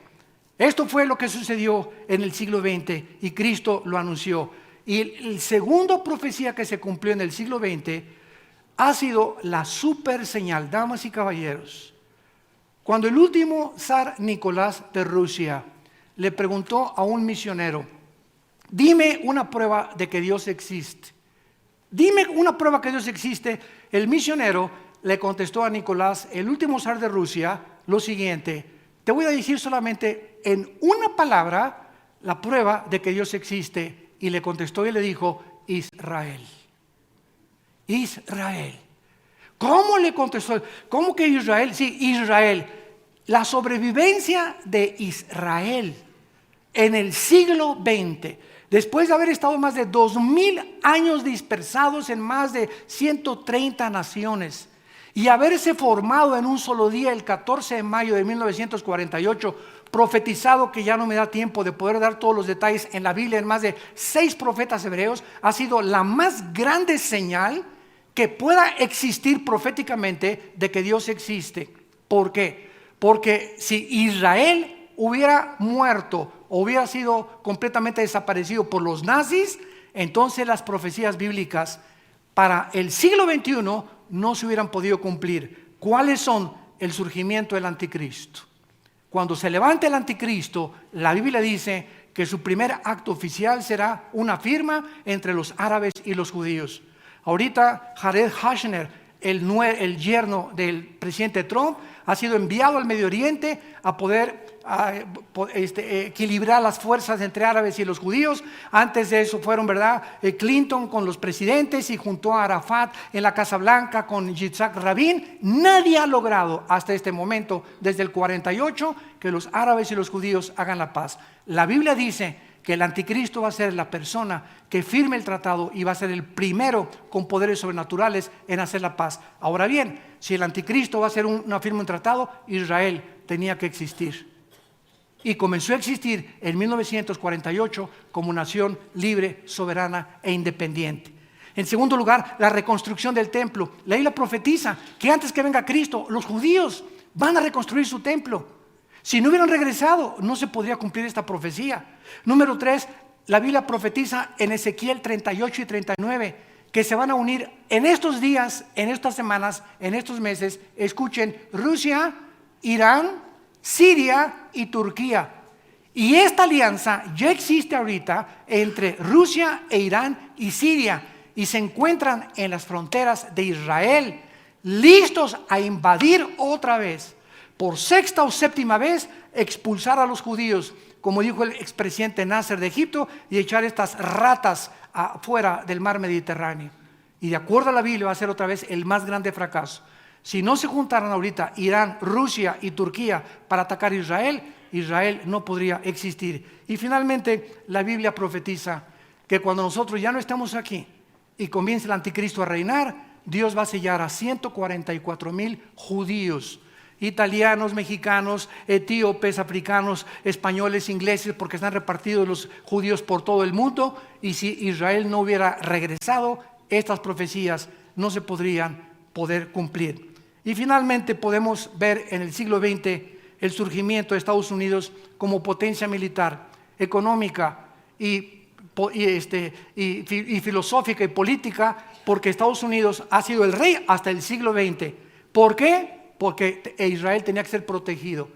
Esto fue lo que sucedió en el siglo XX y Cristo lo anunció. Y la segunda profecía que se cumplió en el siglo XX ha sido la super señal, damas y caballeros. Cuando el último zar Nicolás de Rusia le preguntó a un misionero: dime una prueba de que Dios existe. Dime una prueba que Dios existe. El misionero le contestó a Nicolás, el último zar de Rusia, lo siguiente: te voy a decir solamente en una palabra la prueba de que Dios existe. Y le contestó y le dijo: Israel. Israel. ¿Cómo le contestó? ¿Cómo que Israel? Sí, Israel. La sobrevivencia de Israel en el siglo XX, después de haber estado más de 2000 años dispersados en más de 130 naciones y haberse formado en un solo día, el 14 de mayo de 1948, profetizado, que ya no me da tiempo de poder dar todos los detalles, en la Biblia en más de 6 profetas hebreos, ha sido la más grande señal que pueda existir proféticamente de que Dios existe. ¿Por qué? Porque si Israel hubiera muerto o hubiera sido completamente desaparecido por los nazis, entonces las profecías bíblicas para el siglo XXI no se hubieran podido cumplir. ¿Cuáles son? El surgimiento del anticristo. Cuando se levante el anticristo, la Biblia dice que su primer acto oficial será una firma entre los árabes y los judíos. Ahorita Jared Kushner, el yerno del presidente Trump, ha sido enviado al Medio Oriente a poder equilibrar las fuerzas entre árabes y los judíos. Antes de eso fueron, Clinton con los presidentes, y juntó a Arafat en la Casa Blanca con Yitzhak Rabin. Nadie ha logrado hasta este momento, desde el 48, que los árabes y los judíos hagan la paz. La Biblia dice que el anticristo va a ser la persona que firme el tratado y va a ser el primero con poderes sobrenaturales en hacer la paz. Ahora bien, si el anticristo va a ser una firma, un tratado, Israel tenía que existir. Y comenzó a existir en 1948 como nación libre, soberana e independiente. En segundo lugar, la reconstrucción del templo. La Biblia profetiza que antes que venga Cristo, los judíos van a reconstruir su templo. Si no hubieran regresado, no se podría cumplir esta profecía. Número 3, la Biblia profetiza en Ezequiel 38 y 39 que se van a unir en estos días, en estas semanas, en estos meses. Escuchen, Rusia, Irán, Siria y Turquía. Y esta alianza ya existe ahorita entre Rusia e Irán y Siria, y se encuentran en las fronteras de Israel, listos a invadir otra vez, por sexta o séptima vez, expulsar a los judíos, como dijo el expresidente Nasser de Egipto, y echar estas ratas afuera del mar Mediterráneo. Y de acuerdo a la Biblia va a ser otra vez el más grande fracaso. Si no se juntaran ahorita Irán, Rusia y Turquía para atacar a Israel, Israel no podría existir. Y finalmente la Biblia profetiza que cuando nosotros ya no estemos aquí y comience el anticristo a reinar, Dios va a sellar a 144,000 judíos, italianos, mexicanos, etíopes, africanos, españoles, ingleses, porque están repartidos los judíos por todo el mundo. Y si Israel no hubiera regresado, estas profecías no se podrían cumplir. Y finalmente podemos ver en el siglo XX el surgimiento de Estados Unidos como potencia militar, económica y filosófica y política, porque Estados Unidos ha sido el rey hasta el siglo XX. ¿Por qué? Porque Israel tenía que ser protegido.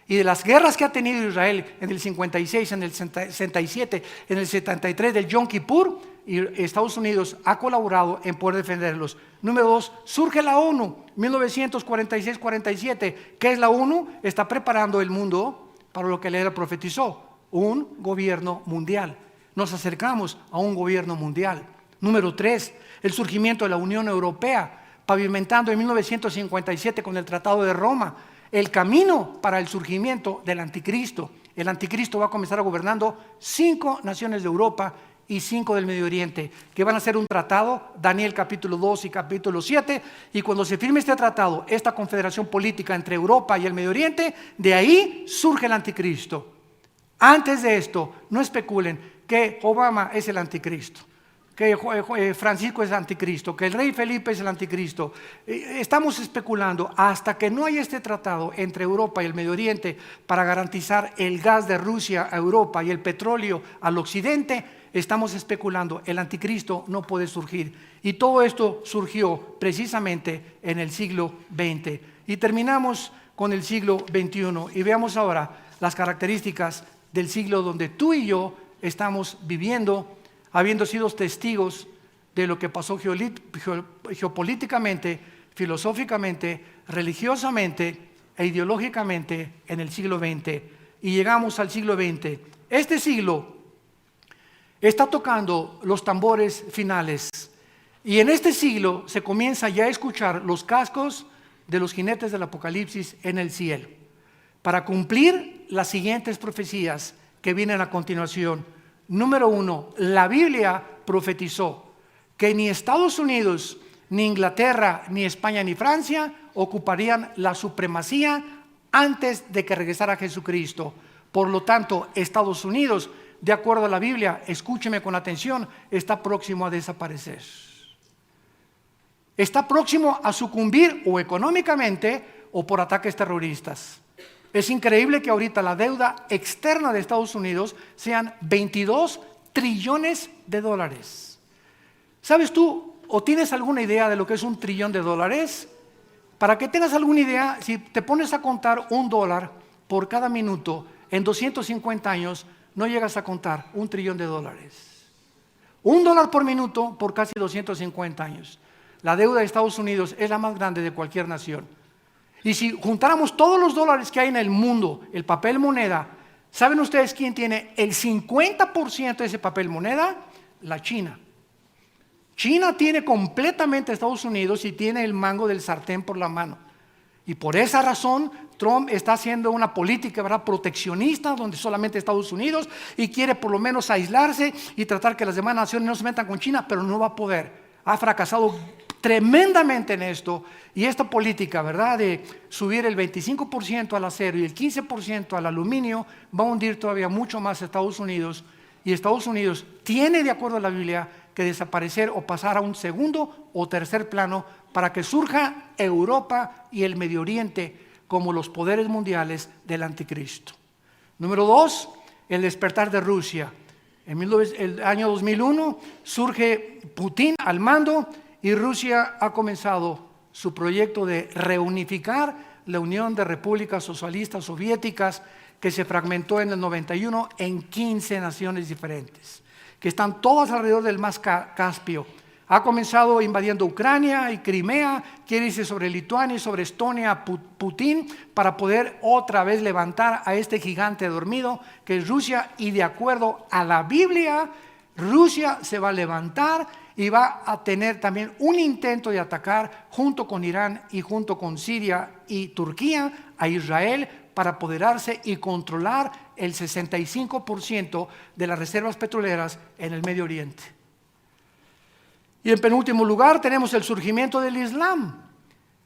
Y de las guerras que ha tenido Israel en el 56, en el 67, en el 73 del Yom Kippur, y Estados Unidos ha colaborado en poder defenderlos. Número 2, surge la ONU, 1946-47. ¿Qué es la ONU? Está preparando el mundo para lo que él profetizó, un gobierno mundial. Nos acercamos a un gobierno mundial. Número 3, el surgimiento de la Unión Europea, pavimentando en 1957 con el Tratado de Roma el camino para el surgimiento del anticristo. El anticristo va a comenzar gobernando 5 naciones de Europa y 5 del Medio Oriente, que van a hacer un tratado, Daniel capítulo 2 y capítulo 7, y cuando se firme este tratado, esta confederación política entre Europa y el Medio Oriente, de ahí surge el anticristo. Antes de esto, no especulen que Obama es el anticristo, que Francisco es el anticristo, que el rey Felipe es el anticristo. Estamos especulando hasta que no haya este tratado entre Europa y el Medio Oriente para garantizar el gas de Rusia a Europa y el petróleo al occidente. Estamos especulando, el anticristo no puede surgir. Y todo esto surgió precisamente en el siglo XX. Y terminamos con el siglo XXI y veamos ahora las características del siglo donde tú y yo estamos viviendo, habiendo sido testigos de lo que pasó geopolíticamente, filosóficamente, religiosamente e ideológicamente en el siglo XX. Y llegamos al siglo XX. Este siglo está tocando los tambores finales. Y en este siglo se comienza ya a escuchar los cascos de los jinetes del Apocalipsis en el cielo, para cumplir las siguientes profecías que vienen a continuación. Número 1, la Biblia profetizó que ni Estados Unidos, ni Inglaterra, ni España, ni Francia ocuparían la supremacía antes de que regresara Jesucristo. Por lo tanto, Estados Unidos, de acuerdo a la Biblia, escúcheme con atención, está próximo a desaparecer. Está próximo a sucumbir o económicamente o por ataques terroristas. Es increíble que ahorita la deuda externa de Estados Unidos sean 22 trillones de dólares. ¿Sabes tú o tienes alguna idea de lo que es $1 trillón? Para que tengas alguna idea, si te pones a contar $1 por cada minuto, en 250 años no llegas a contar $1 trillón. $1 por minuto por casi 250 años. La deuda de Estados Unidos es la más grande de cualquier nación. Y si juntáramos todos los dólares que hay en el mundo, el papel moneda, ¿saben ustedes quién tiene el 50% de ese papel moneda? La China. China tiene completamente a Estados Unidos y tiene el mango del sartén por la mano. Y por esa razón Trump está haciendo una política, ¿verdad?, proteccionista, donde solamente Estados Unidos, y quiere por lo menos aislarse y tratar que las demás naciones no se metan con China, pero no va a poder. Ha fracasado tremendamente en esto, y esta política, ¿verdad?, de subir el 25% al acero y el 15% al aluminio va a hundir todavía mucho más a Estados Unidos, y Estados Unidos tiene, de acuerdo a la Biblia, que desaparecer o pasar a un segundo o tercer plano para que surja Europa y el Medio Oriente como los poderes mundiales del anticristo. Número 2, el despertar de Rusia. En el año 2001 surge Putin al mando y Rusia ha comenzado su proyecto de reunificar la Unión de Repúblicas Socialistas Soviéticas, que se fragmentó en el 91 en 15 naciones diferentes, que están todas alrededor del mar Caspio. Ha comenzado invadiendo Ucrania y Crimea, quiere irse sobre Lituania y sobre Estonia Putin para poder otra vez levantar a este gigante dormido que es Rusia, y de acuerdo a la Biblia, Rusia se va a levantar y va a tener también un intento de atacar junto con Irán y junto con Siria y Turquía a Israel para apoderarse y controlar el 65% de las reservas petroleras en el Medio Oriente. Y en penúltimo lugar tenemos el surgimiento del Islam.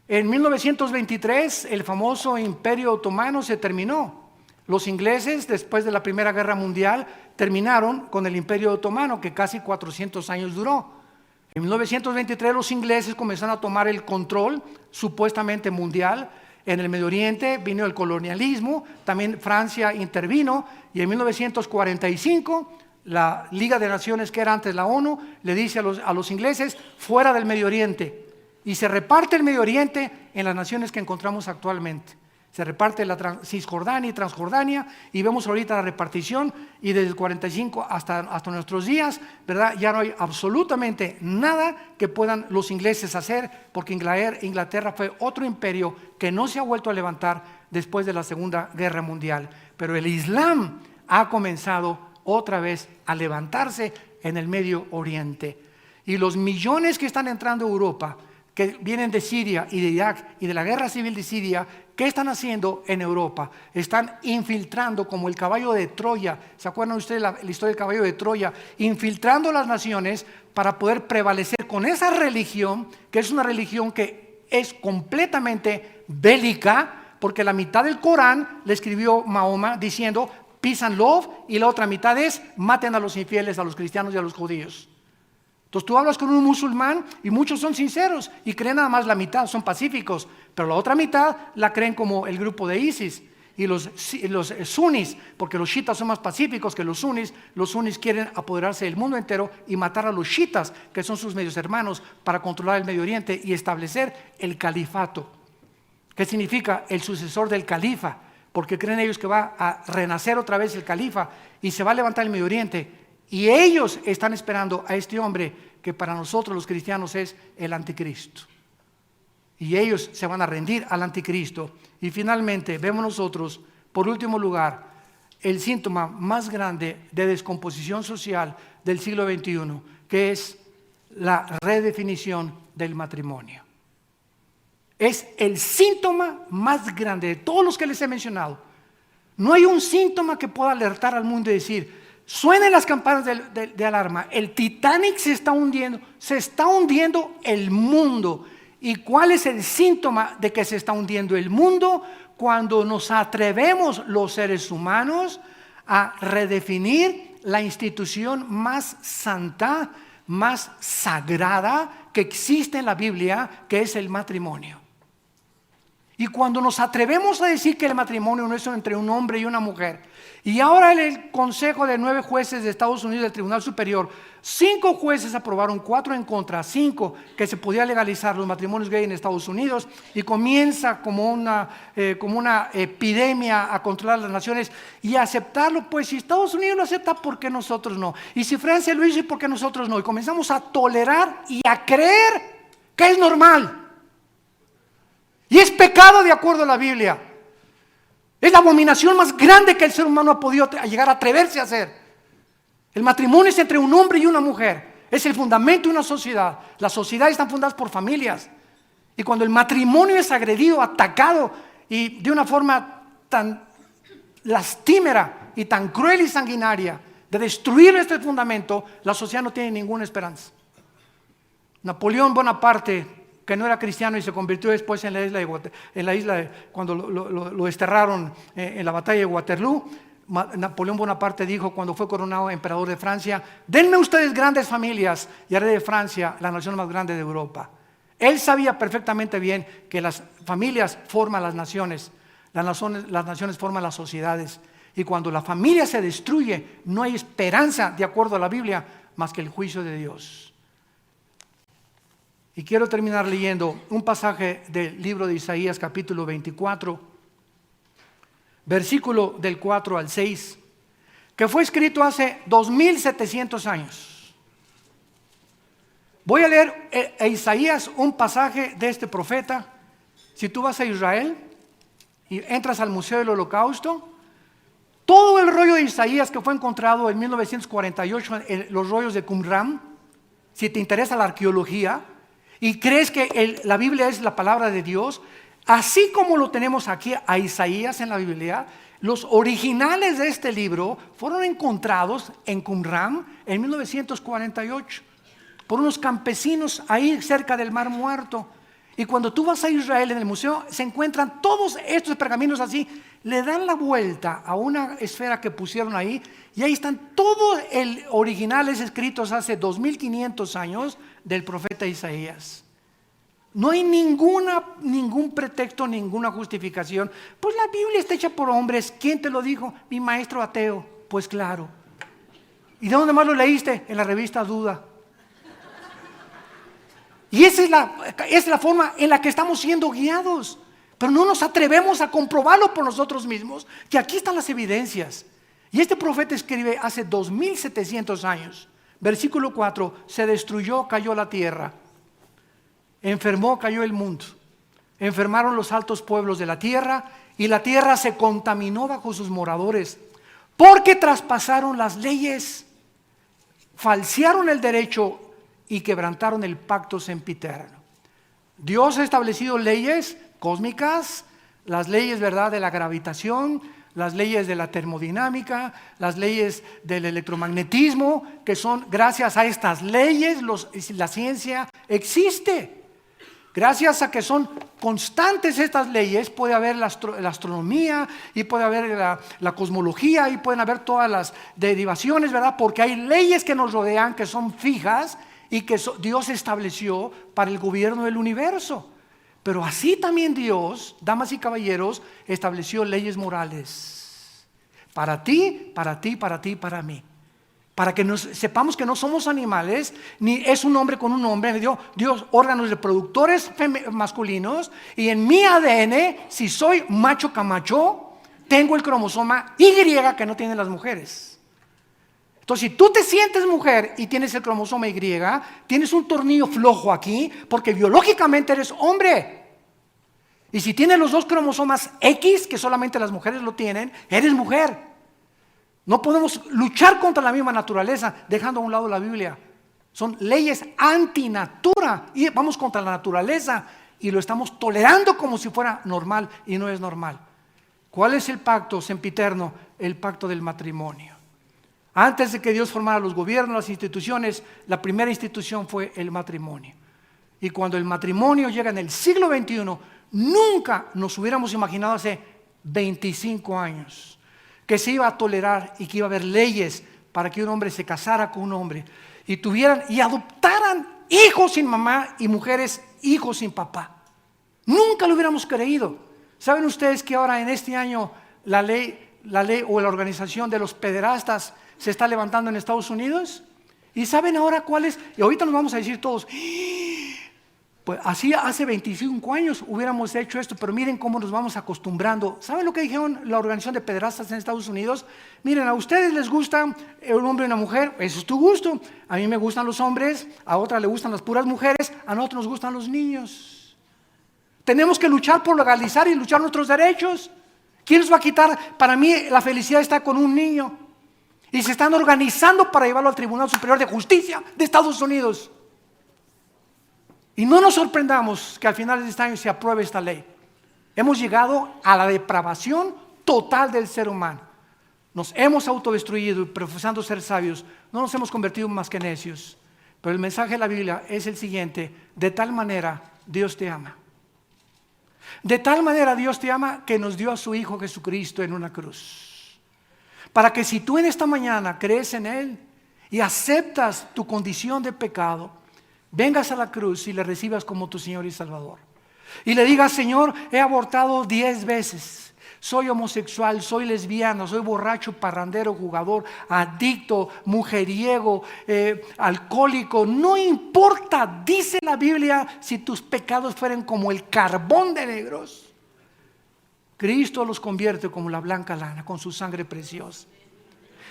En 1923 el famoso Imperio Otomano se terminó. Los ingleses, después de la Primera Guerra Mundial, terminaron con el Imperio Otomano, que casi 400 años duró. En 1923 los ingleses comenzaron a tomar el control supuestamente mundial. En el Medio Oriente vino el colonialismo, también Francia intervino, y en 1945 la Liga de Naciones, que era antes la ONU, le dice a los ingleses: fuera del Medio Oriente. Y se reparte el Medio Oriente en las naciones que encontramos actualmente. Se reparte la Cisjordania y Transjordania, y vemos ahorita la repartición, y desde el 45 hasta nuestros días, ¿verdad? Ya no hay absolutamente nada que puedan los ingleses hacer, porque Inglaterra fue otro imperio que no se ha vuelto a levantar después de la Segunda Guerra Mundial. Pero el Islam ha comenzado otra vez a levantarse en el Medio Oriente. Y los millones que están entrando a Europa, que vienen de Siria y de Irak y de la guerra civil de Siria, ¿qué están haciendo en Europa? Están infiltrando como el caballo de Troya. ¿Se acuerdan ustedes la historia del caballo de Troya? Infiltrando las naciones para poder prevalecer con esa religión, que es una religión que es completamente bélica, porque la mitad del Corán le escribió Mahoma diciendo peace and love, y la otra mitad es maten a los infieles, a los cristianos y a los judíos. Entonces tú hablas con un musulmán y muchos son sinceros y creen nada más la mitad, son pacíficos, pero la otra mitad la creen como el grupo de ISIS y los sunis, porque los chiitas son más pacíficos que los sunis. Los sunis quieren apoderarse del mundo entero y matar a los chiitas, que son sus medios hermanos, para controlar el Medio Oriente y establecer el califato. ¿Qué significa? El sucesor del califa, porque creen ellos que va a renacer otra vez el califa y se va a levantar el Medio Oriente. Y ellos están esperando a este hombre que para nosotros los cristianos es el anticristo. Y ellos se van a rendir al anticristo. Y finalmente vemos nosotros, por último lugar, el síntoma más grande de descomposición social del siglo XXI, que es la redefinición del matrimonio. Es el síntoma más grande de todos los que les he mencionado. No hay un síntoma que pueda alertar al mundo y decir: suenen las campanas de alarma, el Titanic se está hundiendo el mundo. ¿Y cuál es el síntoma de que se está hundiendo el mundo? Cuando nos atrevemos los seres humanos a redefinir la institución más santa, más sagrada que existe en la Biblia, que es el matrimonio. Y cuando nos atrevemos a decir que el matrimonio no es entre un hombre y una mujer, y ahora el consejo de 9 jueces de Estados Unidos del Tribunal Superior, 5 jueces aprobaron, 4 en contra, 5 que se podía legalizar los matrimonios gay en Estados Unidos, y comienza como una epidemia a controlar las naciones y a aceptarlo. Pues si Estados Unidos lo acepta, ¿por qué nosotros no? Y si Francia lo hizo, ¿por qué nosotros no? Y comenzamos a tolerar y a creer que es normal. Y es pecado de acuerdo a la Biblia. Es la abominación más grande que el ser humano ha podido llegar a atreverse a hacer. El matrimonio es entre un hombre y una mujer. Es el fundamento de una sociedad. Las sociedades están fundadas por familias. Y cuando el matrimonio es agredido, atacado, y de una forma tan lastimera y tan cruel y sanguinaria, de destruir este fundamento, la sociedad no tiene ninguna esperanza. Napoleón Bonaparte, que no era cristiano y se convirtió después en la isla cuando lo desterraron en la batalla de Waterloo, Napoleón Bonaparte dijo cuando fue coronado emperador de Francia: denme ustedes grandes familias y haré de Francia la nación más grande de Europa. Él sabía perfectamente bien que las familias forman las naciones forman las sociedades. Y cuando la familia se destruye, no hay esperanza, de acuerdo a la Biblia, más que el juicio de Dios. Y quiero terminar leyendo un pasaje del libro de Isaías, capítulo 24, versículo del 4 al 6, que fue escrito hace 2700 años. Voy a leer a Isaías un pasaje de este profeta. Si tú vas a Israel y entras al Museo del Holocausto, todo el rollo de Isaías que fue encontrado en 1948 en los rollos de Qumran, si te interesa la arqueología y crees que la Biblia es la palabra de Dios, así como lo tenemos aquí a Isaías en la Biblia, los originales de este libro fueron encontrados en Qumran en 1948 por unos campesinos ahí cerca del Mar Muerto. Y cuando tú vas a Israel en el museo se encuentran todos estos pergaminos así, le dan la vuelta a una esfera que pusieron ahí y ahí están todos originales escritos hace 2500 años del profeta Isaías. No hay ningún pretexto, ninguna justificación. Pues la Biblia está hecha por hombres. ¿Quién te lo dijo? Mi maestro ateo. Pues claro. ¿Y de dónde más lo leíste? En la revista Duda. Y esa es la forma en la que estamos siendo guiados. Pero no nos atrevemos a comprobarlo por nosotros mismos, que aquí están las evidencias. Y este profeta escribe hace 2700 años. Versículo 4, se destruyó, cayó la tierra. Enfermó, cayó el mundo. Enfermaron los altos pueblos de la tierra y la tierra se contaminó bajo sus moradores, porque traspasaron las leyes, falsearon el derecho y quebrantaron el pacto sempiterno. Dios ha establecido leyes cósmicas, las leyes, ¿verdad?, de la gravitación, las leyes de la termodinámica, las leyes del electromagnetismo, que son gracias a estas leyes la ciencia existe. Gracias a que son constantes estas leyes, puede haber la astronomía y puede haber la cosmología y pueden haber todas las derivaciones, ¿verdad? Porque hay leyes que nos rodean que son fijas y que Dios estableció para el gobierno del universo. Pero así también Dios, damas y caballeros, estableció leyes morales para ti, para ti, para ti, para mí. Para que sepamos que no somos animales, ni es un hombre con un hombre. Me dio Dios órganos reproductores masculinos y en mi ADN, si soy macho camacho, tengo el cromosoma Y que no tienen las mujeres. Entonces, si tú te sientes mujer y tienes el cromosoma Y, tienes un tornillo flojo aquí porque biológicamente eres hombre. Y si tienes los dos cromosomas X, que solamente las mujeres lo tienen, eres mujer. No podemos luchar contra la misma naturaleza dejando a un lado la Biblia. Son leyes antinatura y vamos contra la naturaleza y lo estamos tolerando como si fuera normal y no es normal. ¿Cuál es el pacto sempiterno? El pacto del matrimonio. Antes de que Dios formara los gobiernos, las instituciones, la primera institución fue el matrimonio. Y cuando el matrimonio llega en el siglo XXI, nunca nos hubiéramos imaginado hace 25 años que se iba a tolerar y que iba a haber leyes para que un hombre se casara con un hombre y tuvieran y adoptaran hijos sin mamá y mujeres hijos sin papá. Nunca lo hubiéramos creído. ¿Saben ustedes que ahora en este año la ley o la organización de los pederastas se está levantando en Estados Unidos? ¿Y saben ahora cuál es? Y ahorita nos vamos a decir todos, pues así hace 25 años hubiéramos hecho esto, pero miren cómo nos vamos acostumbrando. ¿Saben lo que dijeron la organización de pederastas en Estados Unidos? Miren, a ustedes les gusta un hombre y una mujer, eso es tu gusto. A mí me gustan los hombres, a otra le gustan las puras mujeres, a nosotros nos gustan los niños. Tenemos que luchar por legalizar y luchar nuestros derechos. ¿Quién nos va a quitar? Para mí la felicidad está con un niño. Y se están organizando para llevarlo al Tribunal Superior de Justicia de Estados Unidos. Y no nos sorprendamos que al final de este año se apruebe esta ley. Hemos llegado a la depravación total del ser humano. Nos hemos autodestruido y profesando ser sabios, no nos hemos convertido más que necios. Pero el mensaje de la Biblia es el siguiente: de tal manera Dios te ama. De tal manera Dios te ama que nos dio a su Hijo Jesucristo en una cruz. Para que si tú en esta mañana crees en Él y aceptas tu condición de pecado, vengas a la cruz y le recibas como tu Señor y Salvador. Y le digas: Señor, he abortado 10 veces. Soy homosexual, soy lesbiana, soy borracho, parrandero, jugador, adicto, mujeriego, alcohólico. No importa, dice la Biblia, si tus pecados fueran como el carbón de negros, Cristo los convierte como la blanca lana con su sangre preciosa.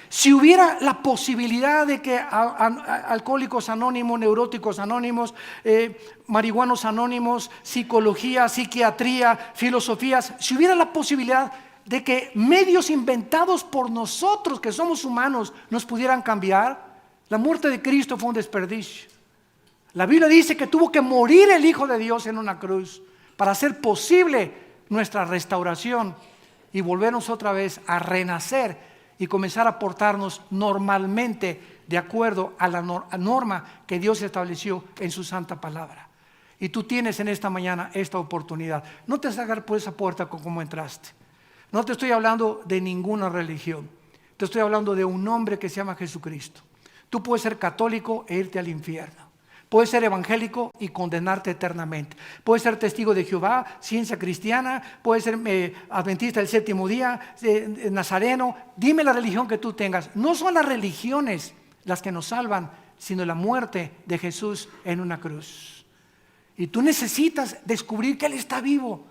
Si hubiera la posibilidad de que alcohólicos anónimos, neuróticos anónimos, marihuanos anónimos, psicología, psiquiatría, filosofías, si hubiera la posibilidad de que medios inventados por nosotros, que somos humanos, nos pudieran cambiar, la muerte de Cristo fue un desperdicio. La Biblia dice que tuvo que morir el Hijo de Dios en una cruz para hacer posible nuestra restauración y volvernos otra vez a renacer y comenzar a portarnos normalmente de acuerdo a la norma que Dios estableció en su santa palabra. Y tú tienes en esta mañana esta oportunidad. No te salgas por esa puerta como entraste. No te estoy hablando de ninguna religión. Te estoy hablando de un hombre que se llama Jesucristo. Tú puedes ser católico e irte al infierno. Puedes ser evangélico y condenarte eternamente. Puedes ser testigo de Jehová, ciencia cristiana. Puedes ser adventista del séptimo día, nazareno. Dime la religión que tú tengas. No son las religiones las que nos salvan, sino la muerte de Jesús en una cruz. Y tú necesitas descubrir que Él está vivo.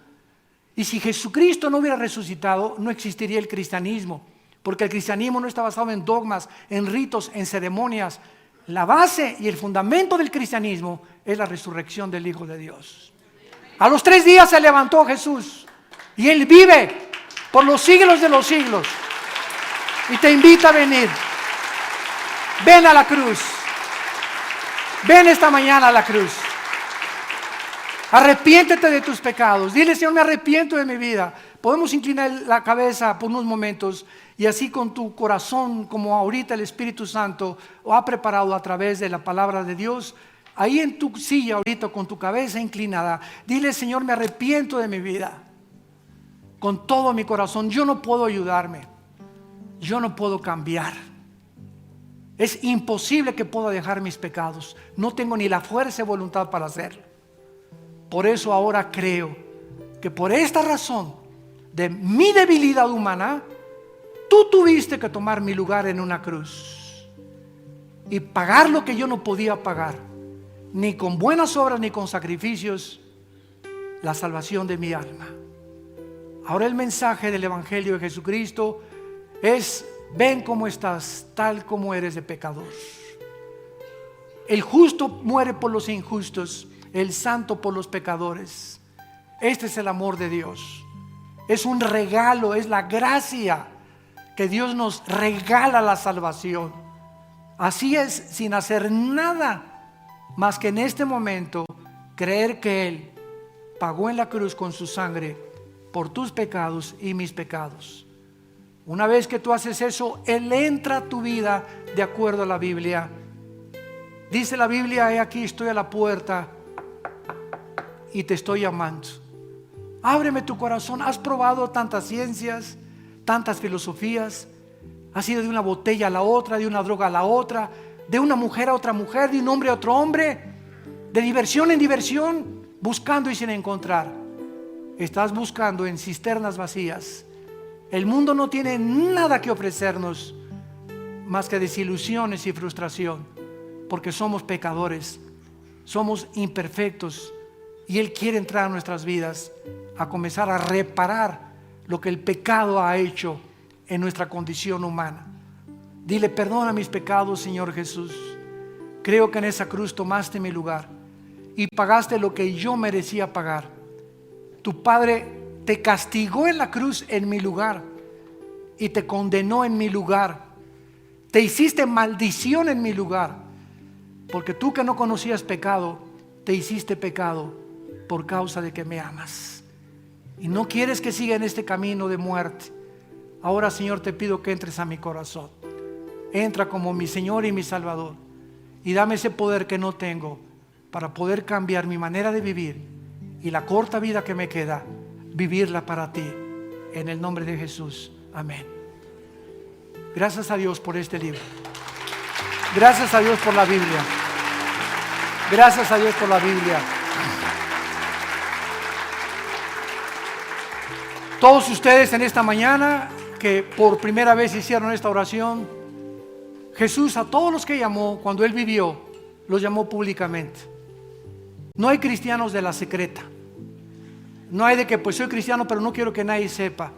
Y si Jesucristo no hubiera resucitado, no existiría el cristianismo. Porque el cristianismo no está basado en dogmas, en ritos, en ceremonias. La base y el fundamento del cristianismo es la resurrección del Hijo de Dios. A los 3 días se levantó Jesús y Él vive por los siglos de los siglos. Y te invita a venir. Ven a la cruz. Ven esta mañana a la cruz. Arrepiéntete de tus pecados. Dile: Señor, me arrepiento de mi vida. Podemos inclinar la cabeza por unos momentos y así con tu corazón, como ahorita el Espíritu Santo lo ha preparado a través de la palabra de Dios, ahí en tu silla ahorita con tu cabeza inclinada, dile: Señor, me arrepiento de mi vida con todo mi corazón. Yo no puedo ayudarme, yo no puedo cambiar. Es imposible que pueda dejar mis pecados. No tengo ni la fuerza y voluntad para hacerlo. Por eso ahora creo que por esta razón de mi debilidad humana, tú tuviste que tomar mi lugar en una cruz y pagar lo que yo no podía pagar, ni con buenas obras ni con sacrificios, la salvación de mi alma. Ahora el mensaje del Evangelio de Jesucristo es: ven como estás, tal como eres de pecador. El justo muere por los injustos, el santo por los pecadores. Este es el amor de Dios. Es un regalo, es la gracia que Dios nos regala, la salvación. Así es, sin hacer nada más que en este momento creer que Él pagó en la cruz con su sangre por tus pecados y mis pecados. Una vez que tú haces eso, Él entra a tu vida de acuerdo a la Biblia. Dice la Biblia: he aquí, estoy a la puerta y te estoy llamando. Ábreme tu corazón. Has probado tantas ciencias, tantas filosofías. Has ido de una botella a la otra, de una droga a la otra, de una mujer a otra mujer, de un hombre a otro hombre, de diversión en diversión, buscando y sin encontrar. Estás buscando en cisternas vacías. El mundo no tiene nada que ofrecernos más que desilusiones y frustración, porque somos pecadores, somos imperfectos, y Él quiere entrar a nuestras vidas a comenzar a reparar lo que el pecado ha hecho en nuestra condición humana. Dile: perdona mis pecados, Señor Jesús. Creo que en esa cruz tomaste mi lugar y pagaste lo que yo merecía pagar. Tu Padre te castigó en la cruz en mi lugar y te condenó en mi lugar. Te hiciste maldición en mi lugar, porque tú, que no conocías pecado, te hiciste pecado por causa de que me amas. Y no quieres que siga en este camino de muerte. Ahora, Señor, te pido que entres a mi corazón. Entra como mi Señor y mi Salvador. Y dame ese poder que no tengo para poder cambiar mi manera de vivir. Y la corta vida que me queda, vivirla para ti. En el nombre de Jesús. Amén. Gracias a Dios por este libro. Gracias a Dios por la Biblia. Gracias a Dios por la Biblia. Todos ustedes en esta mañana que por primera vez hicieron esta oración, Jesús a todos los que llamó cuando Él vivió, los llamó públicamente. No hay cristianos de la secreta. No hay de que pues soy cristiano pero no quiero que nadie sepa.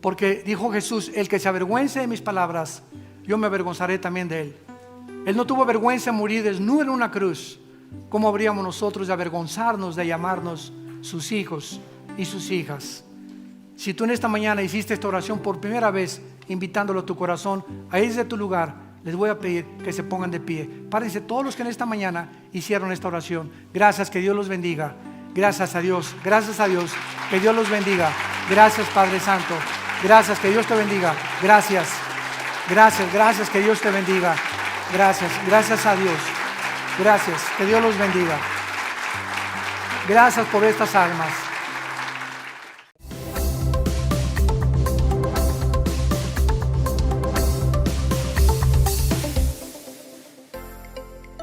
Porque dijo Jesús, el que se avergüence de mis palabras, yo me avergonzaré también de él. Él no tuvo vergüenza de morir desnudo en una cruz. ¿Cómo habríamos nosotros de avergonzarnos de llamarnos sus hijos y sus hijas? Si tú en esta mañana hiciste esta oración por primera vez, invitándolo a tu corazón, ahí desde tu lugar, les voy a pedir que se pongan de pie. Párense todos los que en esta mañana hicieron esta oración. Gracias, que Dios los bendiga. Gracias a Dios, que Dios los bendiga. Gracias, Padre Santo. Gracias, que Dios te bendiga. Gracias, que Dios te bendiga. Gracias a Dios. Gracias, que Dios los bendiga. Gracias por estas almas.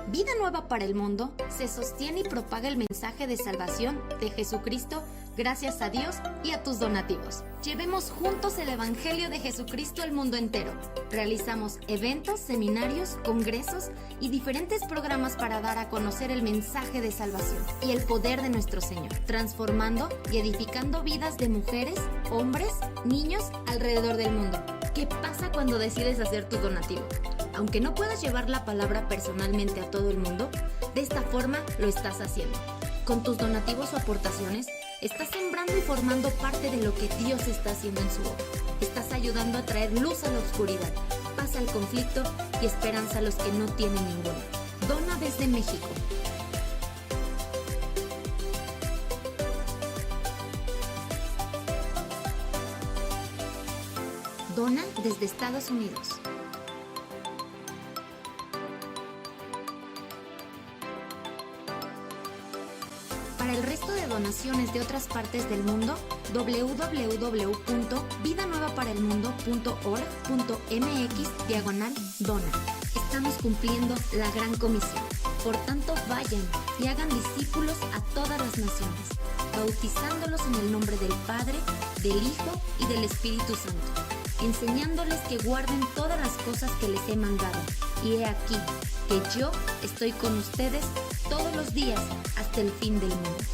Vida Nueva para el Mundo se sostiene y propaga el mensaje de salvación de Jesucristo gracias a Dios y a tus donativos. Llevemos juntos el Evangelio de Jesucristo al mundo entero. Realizamos eventos, seminarios, congresos y diferentes programas para dar a conocer el mensaje de salvación y el poder de nuestro Señor, transformando y edificando vidas de mujeres, hombres, niños alrededor del mundo. ¿Qué pasa cuando decides hacer tu donativo? Aunque no puedas llevar la palabra personalmente a todo el mundo, de esta forma lo estás haciendo. Con tus donativos o aportaciones, estás sembrando y formando parte de lo que Dios está haciendo en su obra. Estás ayudando a traer luz a la oscuridad, paz al conflicto y esperanza a los que no tienen ninguna. Dona desde México. Dona desde Estados Unidos. Para el resto de donaciones de otras partes del mundo, www.vidanuevaparaelmundo.org.mx/dona. Estamos cumpliendo la gran comisión. Por tanto, vayan y hagan discípulos a todas las naciones, bautizándolos en el nombre del Padre, del Hijo y del Espíritu Santo, enseñándoles que guarden todas las cosas que les he mandado. Y he aquí que yo estoy con ustedes todos los días hasta el fin del mundo.